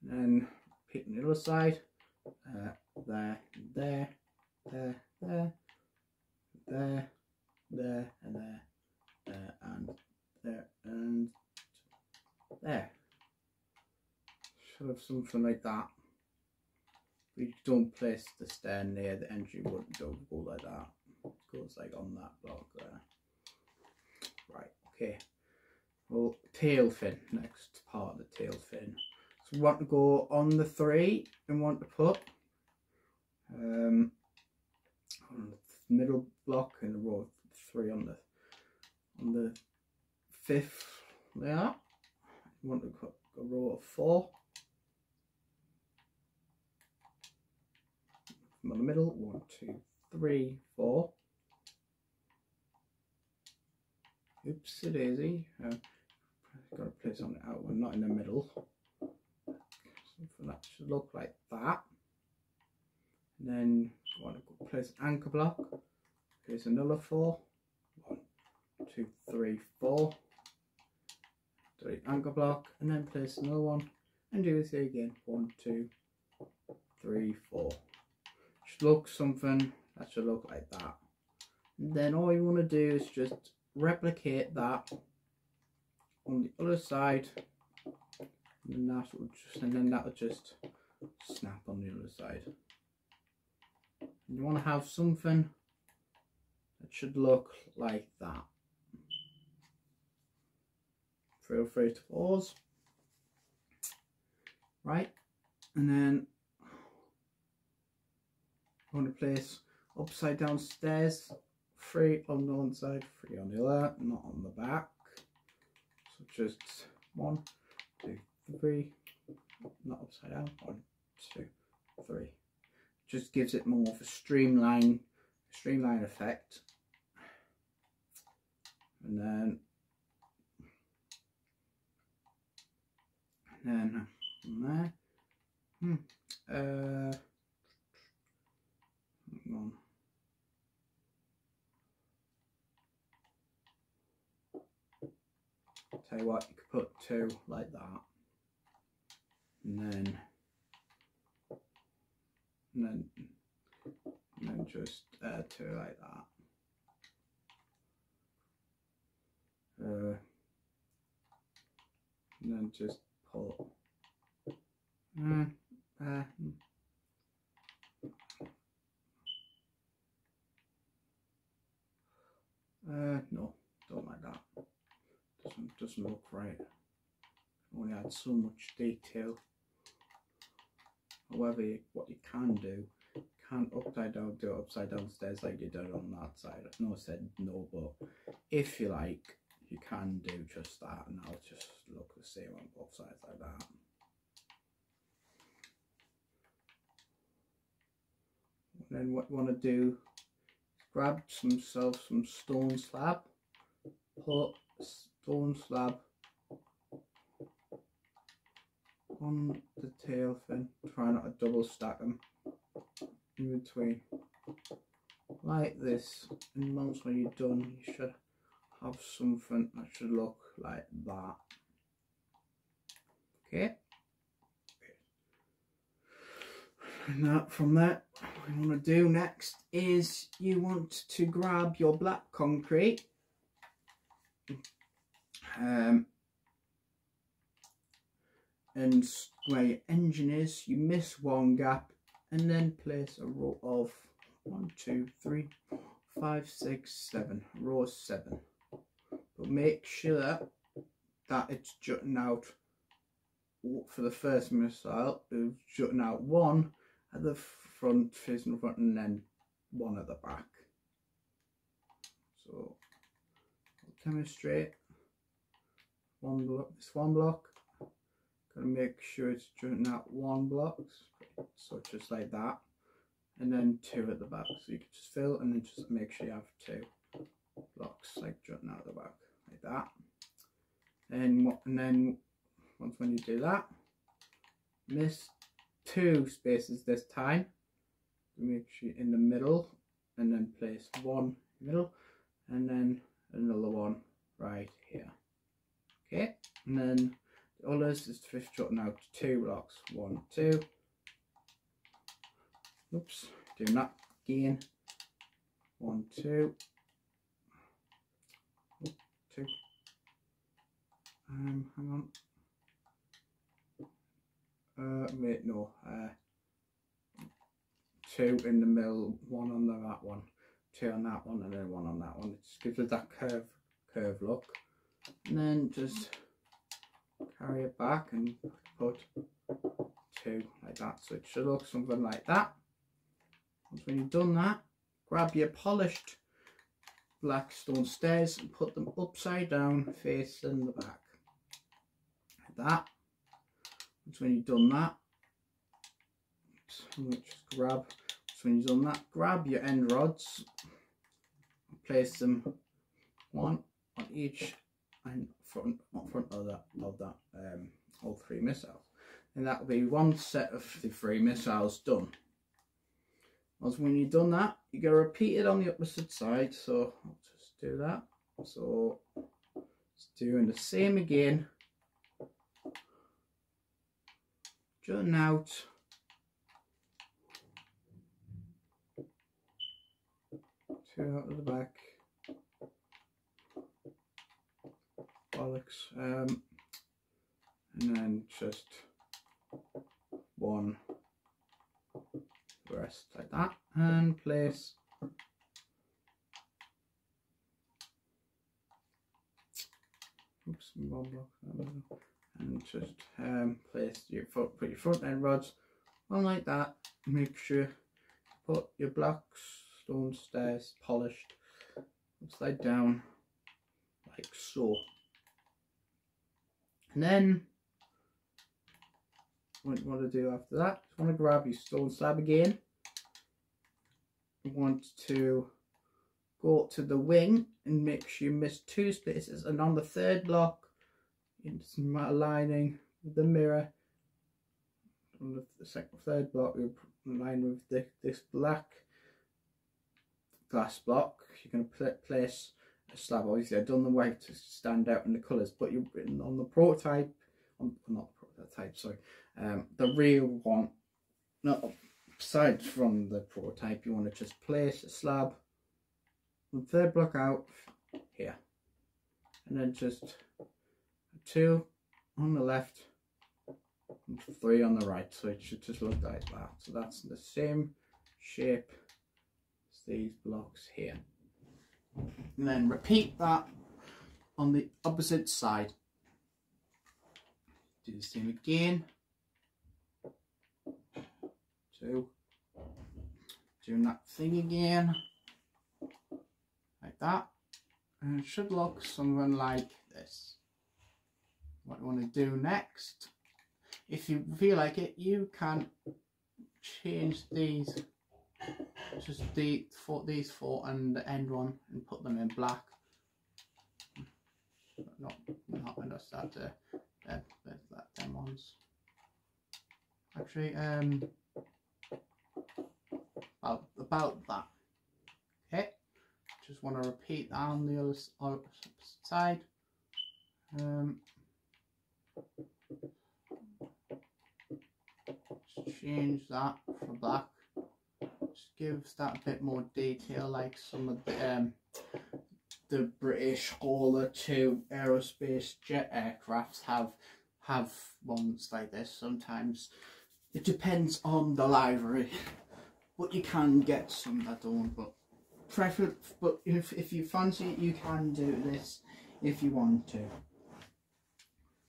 and then repeat on the other side. There, there, there, there, there, there, and there, and there, and there. Should have something like that. We don't place the stair near the entry, but don't go like that. It goes like on that block there. Right, okay. Well, tail fin, next part of the tail fin. So we want to go on the 3 and want to put on the middle block and a row of 3 on the 5th there. You want to cut a row of 4 from the middle. 1, 2, 3, 4. Oopsie daisy. Got to place on the out one, not in the middle. Something that should look like that. And then you want to place anchor block. Here's another 4. 1, 2, 3, 4. 3 anchor block, and then place another one, and do this again. 1, 2, 3, 4. Should look something that should look like that. And then all you want to do is just replicate that on the other side, and then that will just snap on the other side. And you want to have something that should look like that. Feel free to pause. Right, and then I'm going to place upside down stairs, 3 on the one side, 3 on the other, not on the back. So just 1, 2, 3, not upside down, 1, 2, 3. Just gives it more of a streamline effect. And then from there, hang on. Tell you what, you could put 2 like that, and then just 2 like that. And then just put no, don't like that. Doesn't look right. Only add so much detail. However, what you can do, you can do it upside down stairs like you did on that side. I know I said no, but if you like, you can do just that, and I'll just look the same on both sides like that. And then what you want to do, grab some stone slab, put stone slab on the tail fin, try not to double stack them in between like this, and once when you're done you should have something that should look like that. Okay, and that from there, what you want to do next is you want to grab your black concrete, and where your engine is, you miss 1 gap, and then place a row of 1, 2, 3, 4, 5, 6, 7, row of 7. But make sure that it's jutting out for the first missile. It's jutting out 1 at the front, facing the front, and then 1 at the back. So I'll demonstrate this one block. Gotta make sure it's jutting out 1 block, so just like that, and then 2 at the back. So you can just fill, and then just make sure you have 2 blocks like jutting out the back like that. And then once when you do that, miss 2 spaces this time. Make sure you're in the middle, and then place 1 in the middle, and then another one right here. Okay, and then the others is jutting out 2 blocks. 1, 2. Oops, doing that again. 1, 2. 2. Hang on. Wait, no. 2 in the middle, 1 on that one, 2 on that one, and then 1 on that one. It just gives it that curve look. And then just carry it back and put 2 like that. So it should look something like that. Once when you've done that, grab your polished black stone stairs and put them upside down facing the back. Like that. So when you've done that, when you've done that, grab your end rods, place them one on each and front of that all 3 missiles, and that will be 1 set of the 3 missiles done. As when you've done that, you're going to repeat it on the opposite side. So I'll just do that. So it's doing the same again, jutting out, two out of the back, bollocks, and then just 1 rest like that, and place one block, and just place your put your front end rods on like that. Make sure you put your black stone stairs polished upside down like so, and then what you want to do after that, you want to grab your stone slab again. You want to go to the wing and make sure you miss 2 spaces, and on the 3rd block it's aligning with the mirror. On the 3rd block you align with this black glass block. You're going to place a slab. Obviously I've done the white to stand out in the colours, but you've written on the prototype, not prototype, sorry, the real one, not aside from the prototype, you want to just place a slab with 3rd block out here, and then just 2 on the left and 3 on the right, so it should just look like that. So that's the same shape as these blocks here, and then repeat that on the opposite side. Do the same again. 2, doing that thing again like that, and it should look something like this. What you want to do next, if you feel like it, you can change these, just these 4 and the end one, and put them in black. Not when I start to them ones. Actually, about that. Okay, just want to repeat that on the other side. Just change that for black. Just gives that a bit more detail, like some of the British Howler 2 aerospace jet aircrafts have ones like this. Sometimes it depends on the livery, but you can get some that don't. But if you fancy it, you can do this if you want to.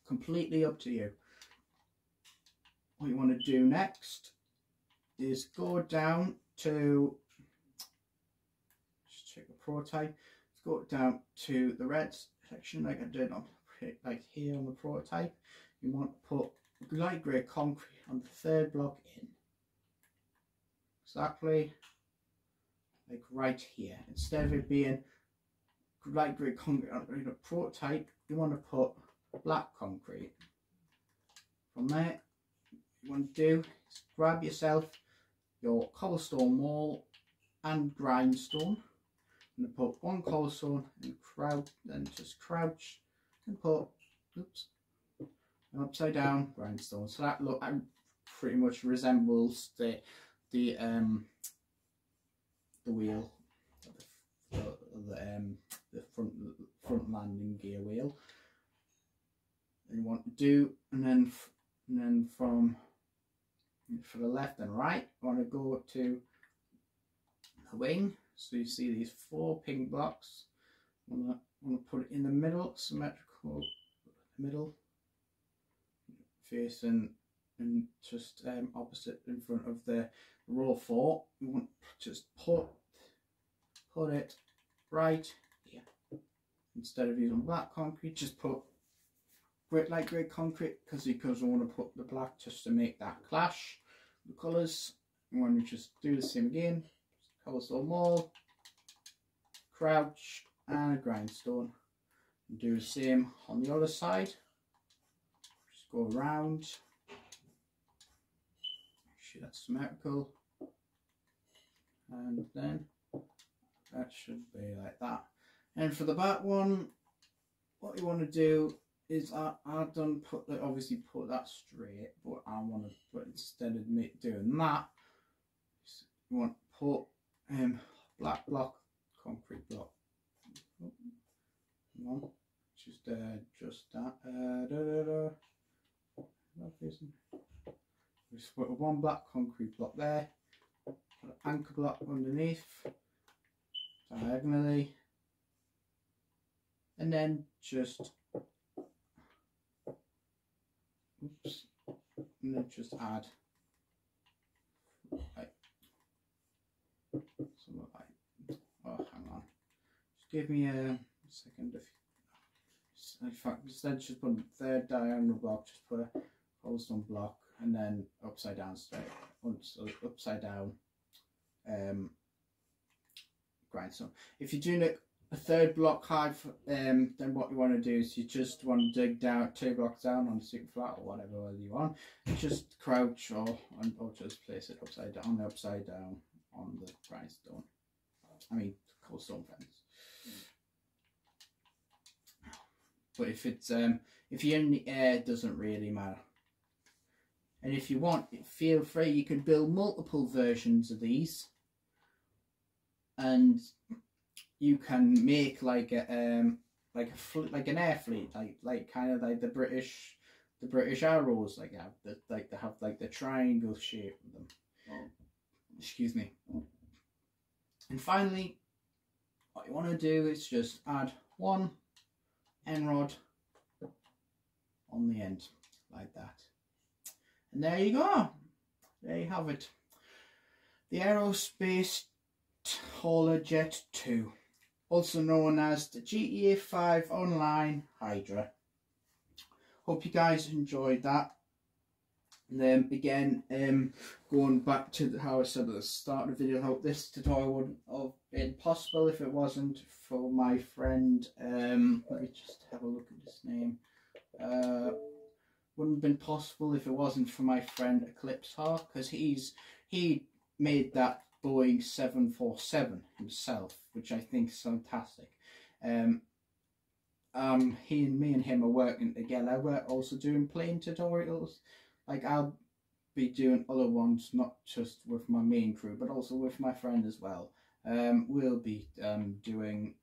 Completely up to you. What you want to do next is go down to, just check the prototype. Go down to the red section like I did on, like here on the prototype. You want to put light grey concrete on the 3rd block in, exactly like right here. Instead of it being light grey concrete on the prototype, you want to put black concrete. From there, you want to do is grab yourself your cobblestone wall and grindstone, and put 1 cobblestone and just crouch and put, oops, an upside down grindstone. So that look pretty much resembles the wheel, the front landing gear wheel. And you want to do, and then from for the left and right, you want to go to the wing. So you see these 4 pink blocks. I want to put it in the middle, symmetrical middle, facing and just opposite in front of the row 4. You want to just put put it right here. Instead of using black concrete, just put light grey concrete, because I want to put the black just to make that clash the colours. I'm going to just do the same again. Cobblestone wall, crouch, and a grindstone. And do the same on the other side. Just go around. Make sure that's symmetrical. And then that should be like that. And for the back one, what you want to do is I've done obviously put that straight, but I want to put, instead of me doing that, you want to put black block, concrete block. No, just that. Just put one black concrete block there. Put an anchor block underneath, diagonally, and then just add like something like, oh, hang on, just give me a second. In fact, instead just put a third diagonal block, just put a cobblestone block, and then upside down straight, upside down grindstone. If you're doing a third block high, then what you want to do is you just want to dig down 2 blocks down on the super flat or whatever you want. Just crouch or just place it upside down on the grindstone. I mean cobblestone fence. But if it's if you're in the air, it doesn't really matter. And if you want, feel free. You can build multiple versions of these, and you can make like an air fleet, like kind of like the British arrows, like they have like the triangle shape of them. Oh. Excuse me. And finally, what you want to do is just add one end rod on the end like that, and there you go. There you have it, the Aerospace Hauler Jet 2, also known as the GTA 5 Online Hydra. Hope you guys enjoyed that. And then again, going back to how I said at the start of the video, I hope this tutorial wouldn't have been possible if it wasn't for my friend, let me just have a look at his name. Wouldn't have been possible if it wasn't for my friend Eclipse Hawk, because he made that Boeing 747 himself, which I think is fantastic. Me and him are working together. We're also doing plane tutorials. Like, I'll be doing other ones, not just with my main crew, but also with my friend as well. We'll be doing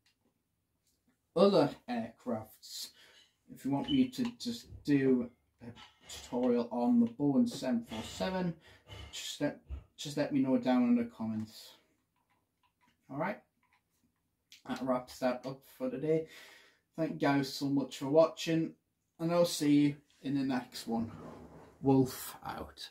other aircrafts. If you want me to just do a tutorial on the Boeing 747, just let me know down in the comments. Alright, that wraps that up for today. Thank you guys so much for watching, and I'll see you in the next one. Wolf out.